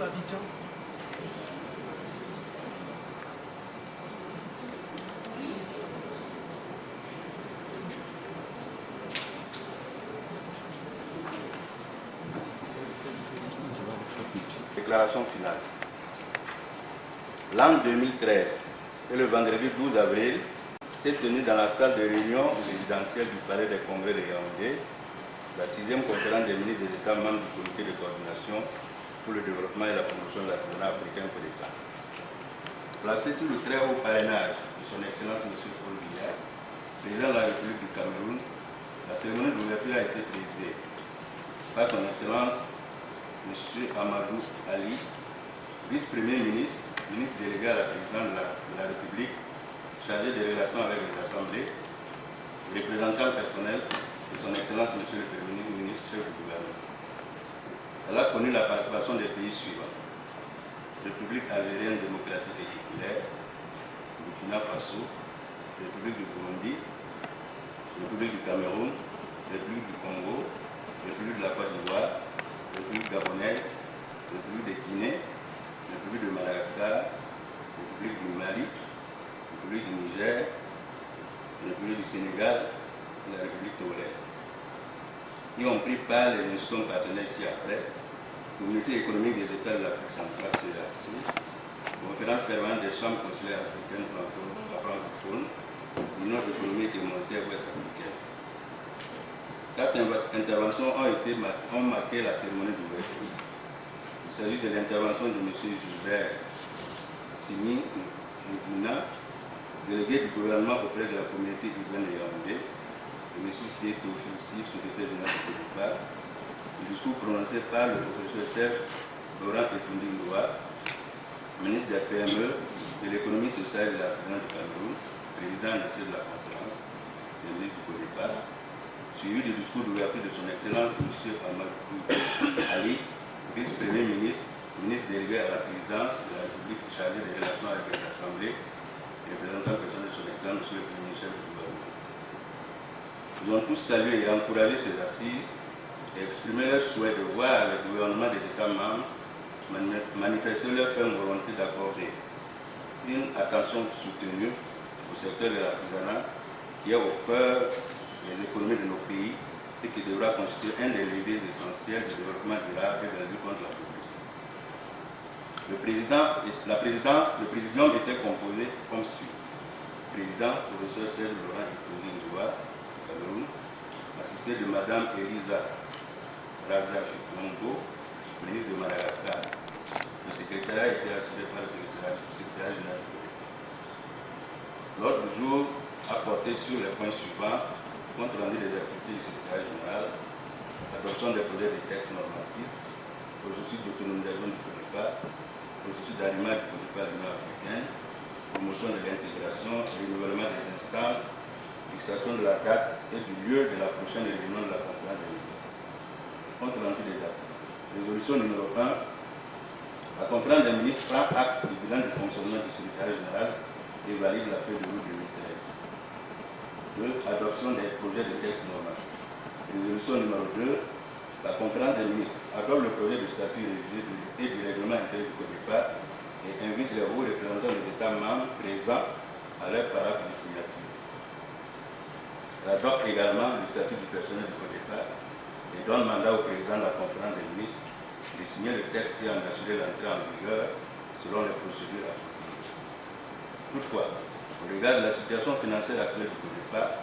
Abidjan. Déclaration finale. L'an 2013 et le vendredi 12 avril s'est tenu dans la salle de réunion résidentielle du Palais des Congrès de Yaoundé la 6e conférence des ministres des États membres du comité de coordination pour le développement et la promotion de l'artisanat africain pour l'État. Placé sous le très haut parrainage de son Excellence M. Paul Biya, président de la République du Cameroun, la cérémonie d'ouverture a été présidée par son Excellence M. Amadou Ali, vice-premier ministre, ministre délégué à la présidence de la République, chargé des relations avec les assemblées, représentants personnels, Monsieur le Premier ministre, chef du gouvernement. Elle a connu la participation des pays suivants: République algérienne démocratique et populaire, Burkina Faso, République du Burundi, République du Cameroun, République du Congo, République de la Côte d'Ivoire, République gabonaise, République de Guinée, République de Madagascar, République du Mali, République du Niger, République du Sénégal et la République togolaise, qui ont pris part les institutions partenaires ci-après: Communauté économique des États de l'Afrique centrale, CEAC, Conférence permanente des chambres consulaires africaines francophones, Union économique et monétaire ouest-africaine. 4 interventions ont marqué la cérémonie d'ouverture. Il s'agit de l'intervention de M. Gilbert Simi Joudina, délégué du gouvernement auprès de la communauté urbaine de Yaoundé, de M. Sieto Fixif, secrétaire général du départ, le discours prononcé par le professeur Serge Laurent Ekundingoa, ministre des PME, de l'économie sociale et de l'artisanat du Cameroun, président de la conférence des ministres du Côte-d'Ivoire, suivi du discours d'ouverture de son Excellence M. Amadou Ali, vice-premier ministre, ministre délégué à la présidence de la République chargé des relations avec les assemblées, représentant personnel de son Excellence M. le Premier ministre du gouvernement. Nous avons tous salué et encouragé ces assises et exprimé leur souhait de voir le gouvernement des États membres manifester leur ferme volonté d'accorder une attention soutenue au secteur de l'artisanat qui est au cœur des économies de nos pays et qui devra constituer un des leviers essentiels du développement durable et de la lutte contre la pauvreté. Le présidium était composé comme suit: président, professeur Serge Laurent Ekundingoa, Cameroun, assisté de Madame Elisa Raza Chikongo, ministre de Madagascar. Le secrétariat était assuré par le secrétaire général. L'ordre du jour a porté sur les points suivants: compte rendu des activités du secrétariat général, adoption des projets de textes normatifs, processus d'autonomisation du Côte d'Ivoire, processus d'arrimage du Côte d'Ivoire à l'Union africaine, promotion de l'intégration, renouvellement des instances, fixation de la date et du lieu de la prochaine réunion de la conférence des ministres. Compte rendu des actes. Résolution numéro 1. La conférence des ministres prend acte du bilan du fonctionnement du secrétariat général et valide la feuille de route 2013. 2. Adoption des projets de texte normal. Résolution numéro 2. La conférence des ministres adopte le projet de statut révisé et du règlement intérieur du Côte d'Ivoire et invite les hauts représentants des États membres présents à leur paraphe de signature. Elle adopte également le statut du personnel du Côte d'Ivoire et donne mandat au président de la conférence des ministres de signer le texte et en assurer l'entrée en vigueur selon les procédures appropriées. Toutefois, au regard de la situation financière actuelle du Côte d'Ivoire,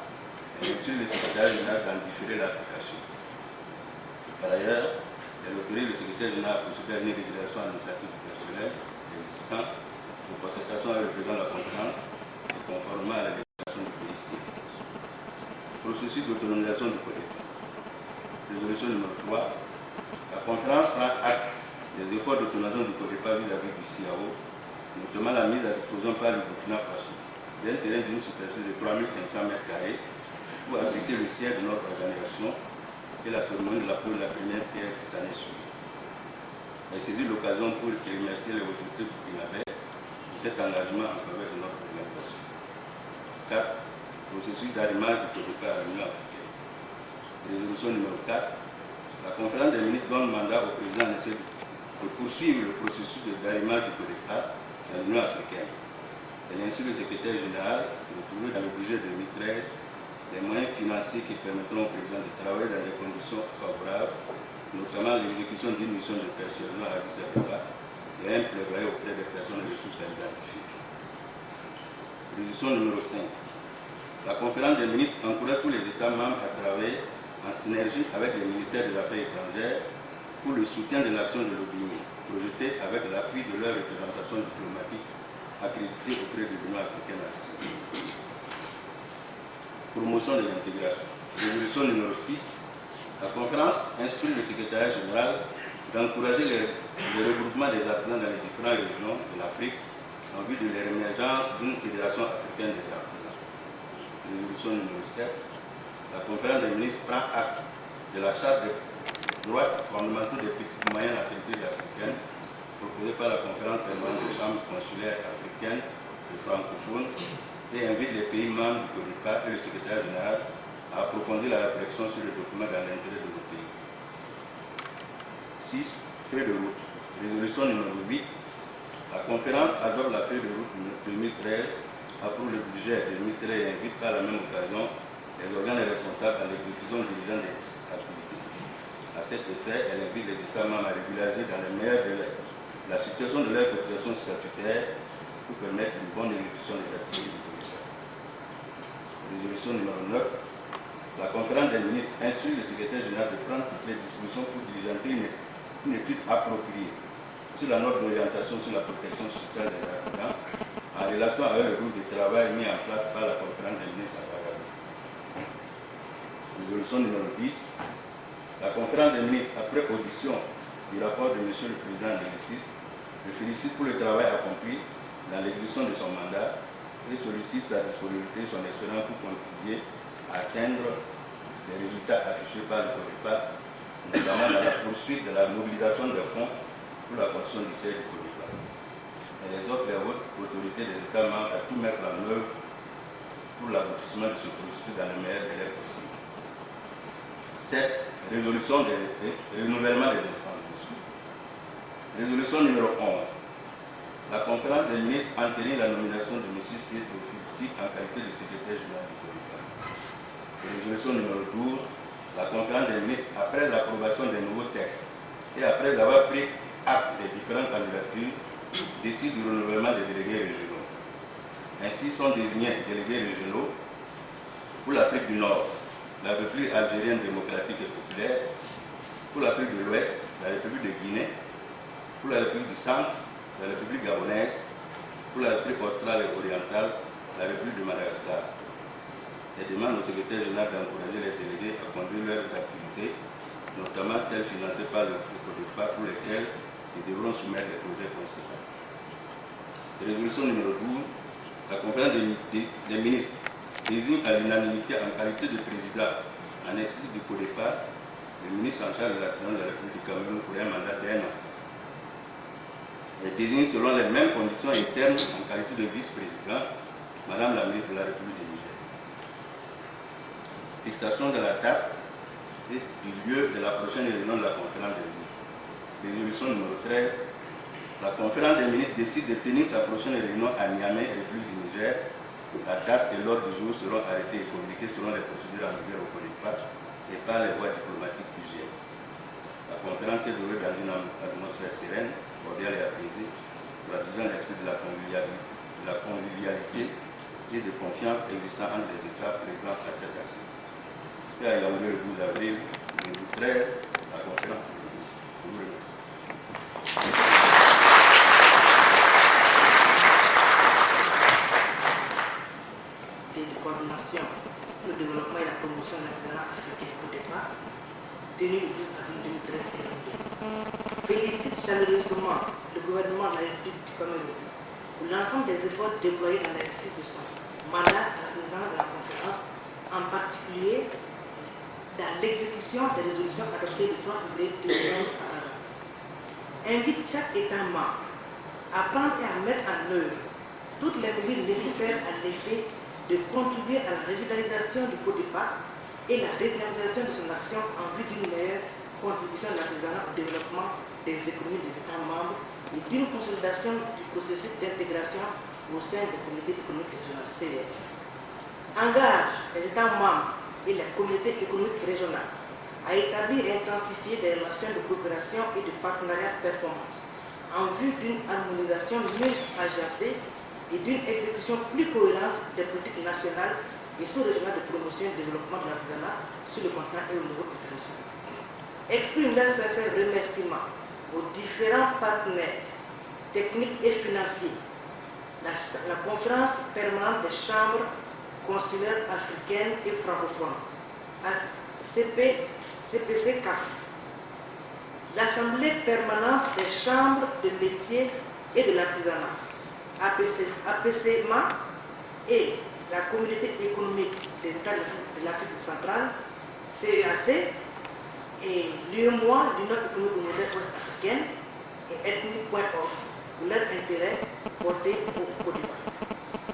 elle est sur le secrétaire général d'en différer l'application. Par ailleurs, elle autorise le secrétaire général à procéder à une régulation administrative du personnel existant pour concertation avec le président de la conférence et conformément à la déclaration du PIC. Processus d'autonomisation du Côte d'Ivoire. Résolution numéro 3. La conférence prend acte des efforts d'autonomisation du Côte d'Ivoire vis-à-vis du CIAO, notamment la mise à disposition par le Burkina Faso d'un terrain d'une superficie de 3500 m² pour abriter le siège de notre organisation et la cérémonie de la pose de la première pierre qui s'en est suivie. Elle saisit l'occasion pour remercier les autorités burkinabées pour cet engagement en faveur de notre organisation. 4. Processus d'arrimage du Côte d'Ivoire à l'Union africaine. Résolution numéro 4. La conférence des ministres donne mandat au président de poursuivre le processus d'arrimage du Côte d'Ivoire à l'Union africaine. Elle instruit le secrétaire général de trouver dans le budget 2013 les moyens financiers qui permettront au président de travailler dans des conditions favorables, notamment l'exécution d'une mission de persuasion à Addis Abeba et un plaidoyer auprès des personnes et ressources à identifier. Résolution numéro 5. La conférence des ministres encourage tous les États membres à travailler en synergie avec les ministères des Affaires étrangères pour le soutien de l'action de lobbying, projetée avec l'appui de leur représentation diplomatique accréditée auprès de l'Union africaine à Addis Abeba. Promotion de l'intégration. Résolution numéro 6. La conférence instruit le secrétariat général d'encourager le regroupement des artisans dans les différentes régions de l'Afrique en vue de l'émergence d'une fédération africaine des artisans. Résolution numéro 7. La conférence des ministres prend acte de la Charte des droits fondamentaux des petites et moyennes activités africaines proposée par la conférence permanente des chambres consulaires africaines et francophones et invite les pays membres du CODEPA et le secrétaire général à approfondir la réflexion sur le document dans l'intérêt de nos pays. 6. Feuille de route. Résolution numéro 8. La conférence adopte la feuille de route 2013, approuve le budget 2013 et invite par la même occasion les organes responsables à l'exécution dirigeante des activités. À cet effet, elle invite les États membres à régulariser dans les meilleurs délais la situation de leur cotisation statutaire pour permettre une bonne exécution des activités du commissaire. Résolution numéro 9. La conférence des ministres instruit le secrétaire général de prendre toutes les dispositions pour diligenter une étude appropriée sur la note d'orientation sur la protection sociale des artisans en relation avec le groupe de travail mis en place par la conférence des ministres à Ouagadougou. Résolution numéro 10. La conférence des ministres, après audition du rapport de M. le Président de l'exercice, le félicite pour le travail accompli dans l'exécution de son mandat et sollicite sa disponibilité et son expérience pour contribuer à atteindre les résultats affichés par le CODEPA, notamment dans la poursuite de la mobilisation des fonds pour la construction du siège du CODEPA. Elle exhorte les hautes autorités des États membres à tout mettre en œuvre pour l'aboutissement de ce processus dans le meilleur délai possible. 7. Résolution des renouvellement des instances. Résolution numéro 11. La conférence des ministres entérine la nomination de M. C. Tofilsi en qualité de secrétaire général du CODEPA. Résolution numéro 12. La conférence des ministres, après l'approbation des nouveaux textes et après avoir pris acte des différentes candidatures, décide du renouvellement des délégués régionaux. Ainsi sont désignés délégués régionaux pour l'Afrique du Nord, la République algérienne démocratique et populaire, pour l'Afrique de l'Ouest, la République de Guinée, pour la République du Centre, la République gabonaise, pour la République australe et orientale, la République de Madagascar. Elle demande au secrétaire général d'encourager les délégués à conduire leurs activités, notamment celles financées par le CODEPA pour lesquelles ils devront soumettre les projets conséquents. Résolution numéro 12. La conférence des ministres désigne à l'unanimité en qualité de président en exercice du CODEPA le ministre en charge de la présidence de la République du Cameroun pour un mandat d'1 an. Elle désigne selon les mêmes conditions internes en qualité de vice-président Madame la ministre de la République du Niger. Fixation de la date et du lieu de la prochaine réunion de la conférence des ministres. Résolution numéro 13. La conférence des ministres décide de tenir sa prochaine réunion à Niamey, République du Niger. La date et l'ordre du jour seront arrêtés et communiqués selon les procédures en vigueur au CODEPA et par les voies diplomatiques UGM. La conférence est déroulée dans une atmosphère sereine, cordiale et apaisée, traduisant l'esprit de la convivialité et de confiance existant entre les États présents à cette assise. Puis à Yaoundé le 12 avril 2013, la conférence des ministres. Je vous remercie. De coordination pour le développement et la promotion de l'artisanat africain CODEPA, tenu le 12 avril 2013 et Yaoundé. Félicite chaleureusement le gouvernement de la République du Cameroun pour l'ensemble des efforts déployés dans l'exercice de son mandat à la présidence de la conférence, en particulier dans l'exécution des résolutions adoptées le 3 février 2011 par Azam. Invite chaque État membre à prendre et à mettre en œuvre toutes les mesures nécessaires à l'effet de contribuer à la revitalisation du CODEPA et la redynamisation de son action en vue d'une meilleure contribution de l'artisanat au développement des économies des États membres et d'une consolidation du processus d'intégration au sein des communautés économiques régionales CER. Engage les États membres et les communautés économiques régionales à établir et intensifier des relations de coopération et de partenariat performantes en vue d'une harmonisation mieux agencée et d'une exécution plus cohérente des politiques nationales et sous-régionales de promotion et de développement de l'artisanat sur le continent et au niveau international. Exprime leurs sincères remerciements aux différents partenaires techniques et financiers, la conférence permanente des chambres consulaires africaines et francophones, CPC-CAF, l'Assemblée permanente des chambres de métiers et de l'artisanat, APCMA, et la communauté économique des États de l'Afrique centrale, CEAC, et l'UEMOA, l'Union économique monétaire ouest-africaine, et ethnique.org pour leur intérêt porté au Côte d'Ivoire.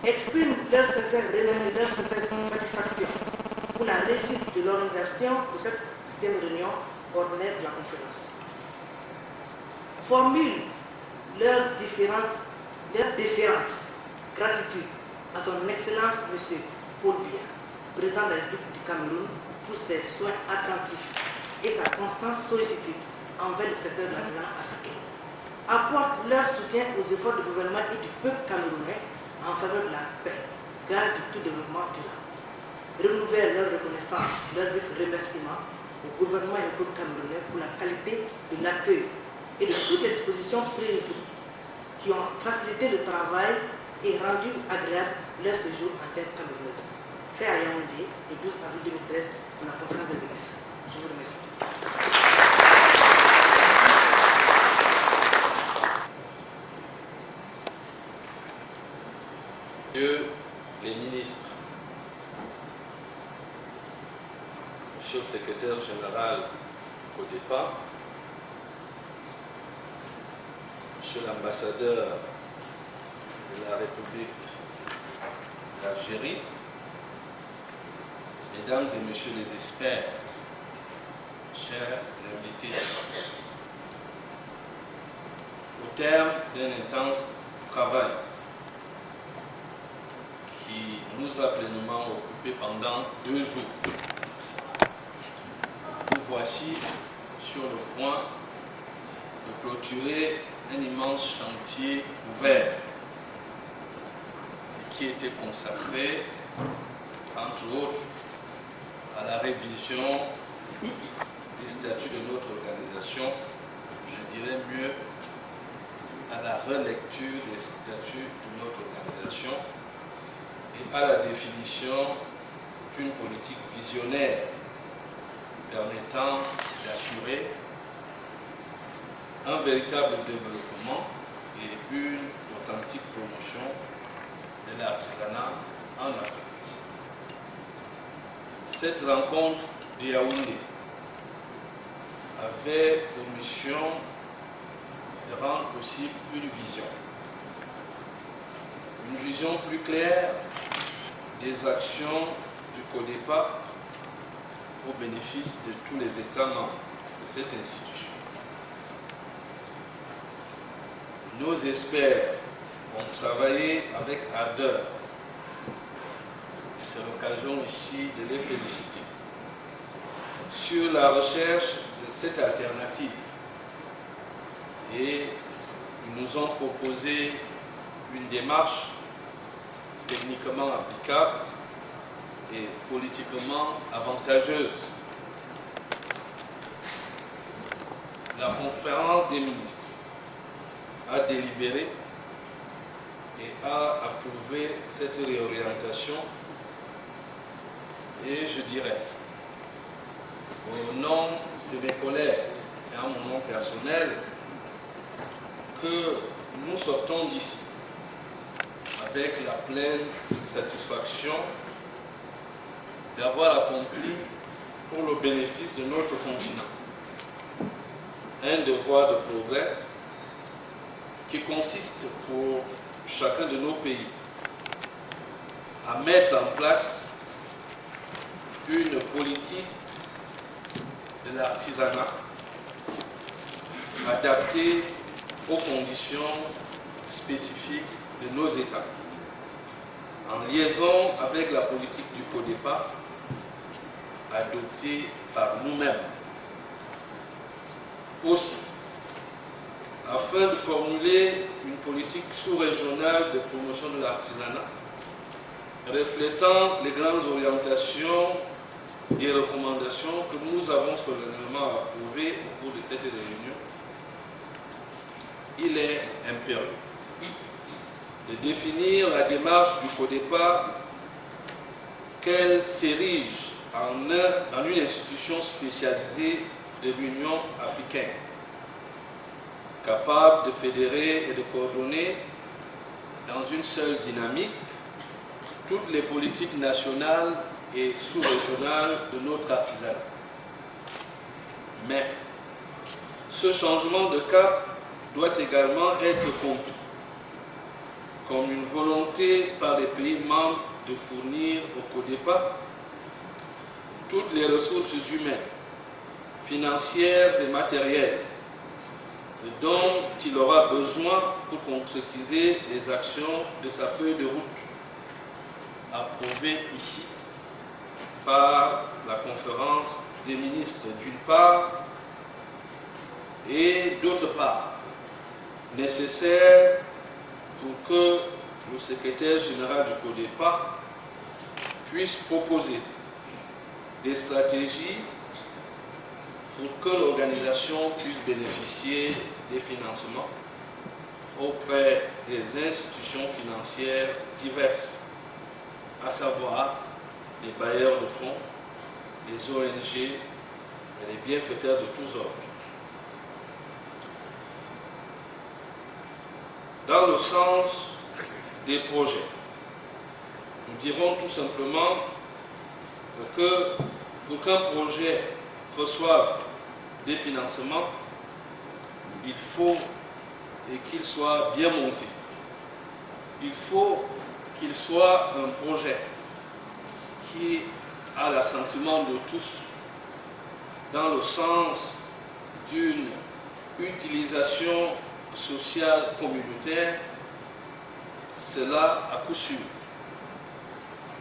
Expriment leur sincère satisfaction pour la réussite de l'organisation de cette 6e réunion ordinaire de la conférence. Formule leur déférente gratitude à son Excellence M. Paul Biya, président de la République du Cameroun, pour ses soins attentifs et sa constante sollicitude envers le secteur de l'artisanat africain. Apportent leur soutien aux efforts du gouvernement et du peuple camerounais en faveur de la paix, garde du tout développement durable. Renouveler leur reconnaissance, leur vif remerciement au gouvernement et au peuple camerounais pour la qualité de l'accueil et de toutes les dispositions prises qui ont facilité le travail et rendu agréable leur séjour en terre camerounaise. Fait à Yaoundé le 12 avril 2013 pour la conférence des ministres. Je vous remercie. Messieurs les ministres, Monsieur le secrétaire général CODEPA, Monsieur l'ambassadeur de la République d'Algérie, Mesdames et Messieurs les experts, chers invités, au terme d'un intense travail qui nous a pleinement occupés pendant 2 jours, nous voici sur le point de clôturer un immense chantier ouvert qui était consacré, entre autres, à la révision des statuts de notre organisation, je dirais mieux à la relecture des statuts de notre organisation et à la définition d'une politique visionnaire permettant d'assurer un véritable développement et une authentique promotion de l'artisanat en Afrique. Cette rencontre de Yaoundé avait pour mission de rendre possible une vision plus claire des actions du CODEPA au bénéfice de tous les États membres de cette institution. Nos experts ont travaillé avec ardeur. C'est l'occasion ici de les féliciter sur la recherche de cette alternative. Et ils nous ont proposé une démarche techniquement applicable et politiquement avantageuse. La conférence des ministres a délibéré et a approuvé cette réorientation. Et je dirais, au nom de mes collègues et à mon nom personnel, que nous sortons d'ici avec la pleine satisfaction d'avoir accompli pour le bénéfice de notre continent un devoir de progrès qui consiste pour chacun de nos pays à mettre en place une politique de l'artisanat adaptée aux conditions spécifiques de nos États, en liaison avec la politique du CODEPA adoptée par nous-mêmes. Aussi, afin de formuler une politique sous-régionale de promotion de l'artisanat, reflétant les grandes orientations des recommandations que nous avons solennellement approuvées au cours de cette réunion, il est impérieux de définir la démarche du CODEPA qu'elle s'érige en une institution spécialisée de l'Union africaine, capable de fédérer et de coordonner dans une seule dynamique toutes les politiques nationales et sous-régionales de notre artisanat. Mais ce changement de cap doit également être compris comme une volonté par les pays membres de fournir au CODEPA toutes les ressources humaines, financières et matérielles dont il aura besoin pour concrétiser les actions de sa feuille de route approuvée ici par la conférence des ministres d'une part et d'autre part nécessaire pour que le secrétaire général du CODEPA puisse proposer des stratégies pour que l'organisation puisse bénéficier des financements auprès des institutions financières diverses, à savoir les bailleurs de fonds, les ONG et les bienfaiteurs de tous ordres. Dans le sens des projets, nous dirons tout simplement que pour qu'un projet reçoive des financements, il faut qu'il soit bien monté. Il faut qu'il soit un projet qui a l'assentiment de tous dans le sens d'une utilisation sociale communautaire. Cela, à coup sûr,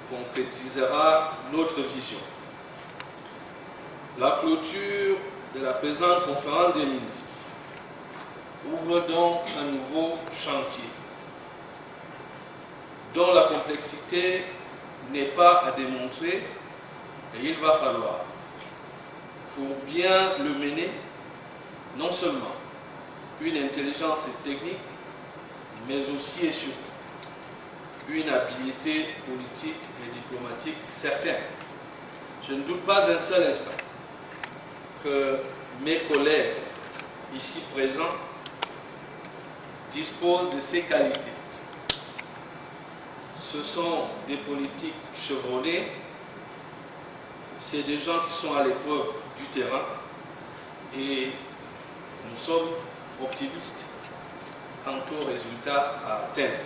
concrétisera notre vision. La clôture de la présente conférence des ministres ouvre donc un nouveau chantier dont la complexité n'est pas à démontrer et il va falloir, pour bien le mener, non seulement une intelligence technique, mais aussi et surtout une habileté politique et diplomatique certaine. Je ne doute pas un seul instant que mes collègues ici présents disposent de ces qualités. Ce sont des politiques chevronnés, c'est des gens qui sont à l'épreuve du terrain et nous sommes optimistes quant aux résultats à atteindre.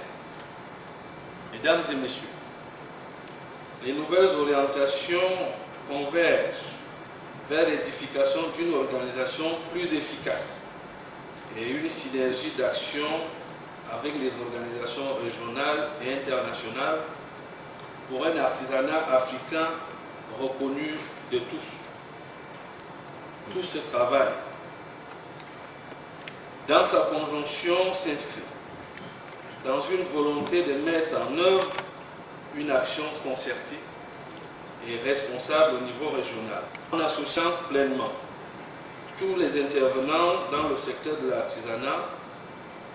Mesdames et messieurs, les nouvelles orientations convergent vers l'édification d'une organisation plus efficace et une synergie d'action avec les organisations régionales et internationales pour un artisanat africain reconnu de tous. Tout ce travail, dans sa conjonction, s'inscrit dans une volonté de mettre en œuvre une action concertée et responsable au niveau régional, en associant pleinement tous les intervenants dans le secteur de l'artisanat,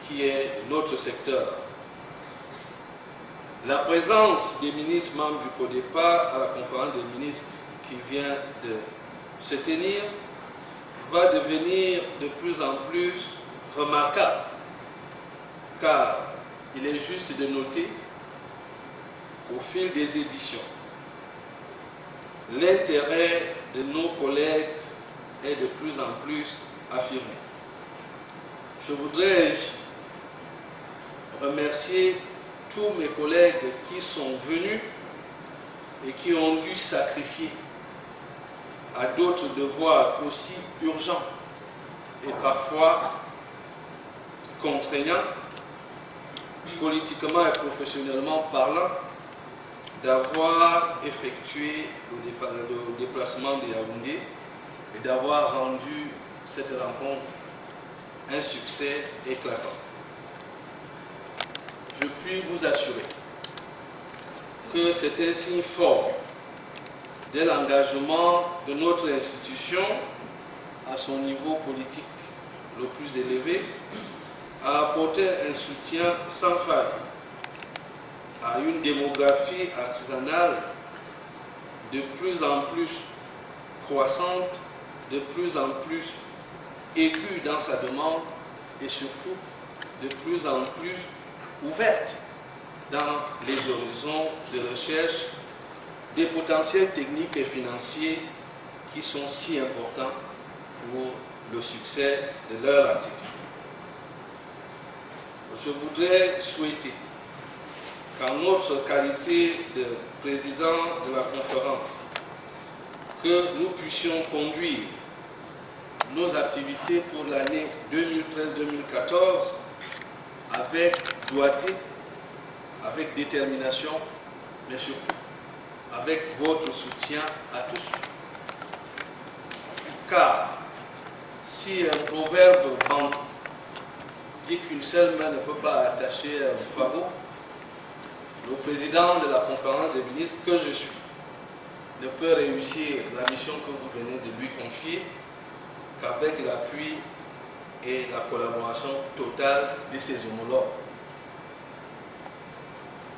qui est notre secteur. La présence des ministres membres du CODEPA à la conférence des ministres qui vient de se tenir va devenir de plus en plus remarquable, car il est juste de noter qu'au fil des éditions, l'intérêt de nos collègues est de plus en plus affirmé. Je voudrais ainsi remercier tous mes collègues qui sont venus et qui ont dû sacrifier à d'autres devoirs aussi urgents et parfois contraignants, politiquement et professionnellement parlant, d'avoir effectué le déplacement de Yaoundé et d'avoir rendu cette rencontre un succès éclatant. Je puis vous assurer que c'est un signe fort de l'engagement de notre institution à son niveau politique le plus élevé à apporter un soutien sans faille à une démographie artisanale de plus en plus croissante, de plus en plus aiguë dans sa demande et surtout de plus en plus ouverte dans les horizons de recherche des potentiels techniques et financiers qui sont si importants pour le succès de leur activité. Je voudrais souhaiter qu'en notre qualité de président de la conférence, que nous puissions conduire nos activités pour l'année 2013-2014 avec doigté, avec détermination, mais surtout avec votre soutien à tous. Car si un proverbe bandit dit qu'une seule main ne peut pas attacher un fardeau, le président de la conférence des ministres que je suis ne peut réussir la mission que vous venez de lui confier qu'avec l'appui et la collaboration totale de ses homologues.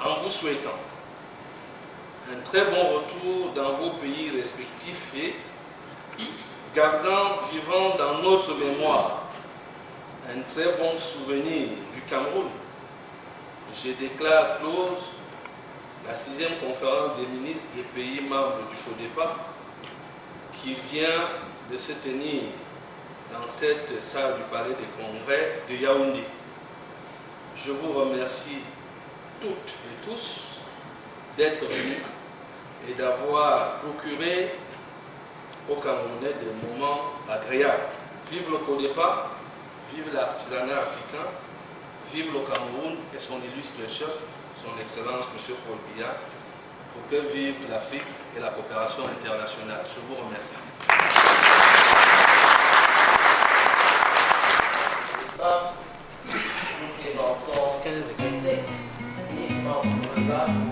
En vous souhaitant un très bon retour dans vos pays respectifs et gardant vivant dans notre mémoire un très bon souvenir du Cameroun, je déclare close la 6e conférence des ministres des pays membres du CODEPA qui vient de se tenir dans cette salle du Palais des Congrès de Yaoundé. Je vous remercie toutes et tous d'être venus et d'avoir procuré aux Camerounais des moments agréables. Vive le CODEPA, vive l'artisanat africain, vive le Cameroun et son illustre chef, son Excellence M. Paul Biya, pour que vive l'Afrique et la coopération internationale. Je vous remercie. Nous présentons 15 textes ministres pour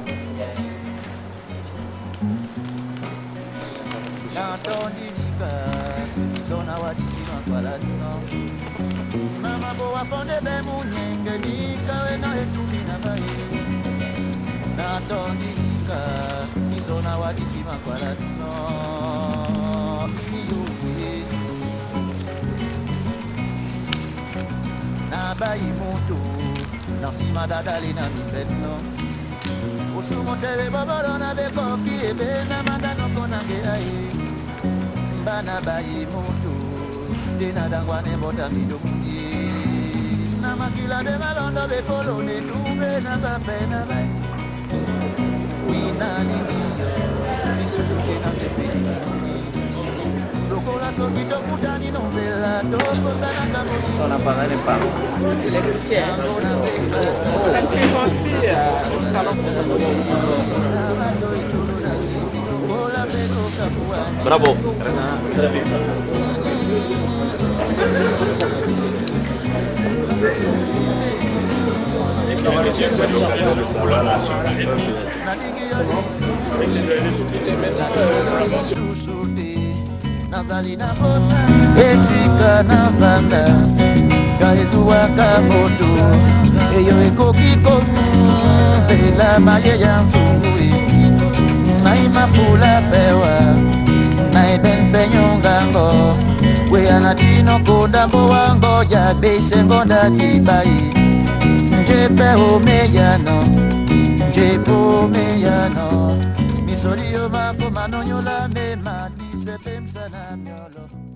signature. Mama boa ponde be munyenge nika we na etumina bai na tondika isona wadisima kwala no iyuye na bai mutu na sima dadali na mibetno usumo tebe babalo na bekoki ebe na mandano konange ai bana bai mutu dena dangwane bota midomungi na makila de malondo be polo ne dube na bape na bai wina ni niyo misusu ke na sepedi lokola soki to mutani no zela to kosana kamo On a parlé des femmes. Bravo. Nazali na kosa esika na banda kaezuwaka moto eyo ekoki kompela maye ya nzungu naimapula pewa naibenpenyongango weyana tino kondambo wango ya beisengonda tibai njepe omeyano misoriyo mako manonyola mema disepemsana myolo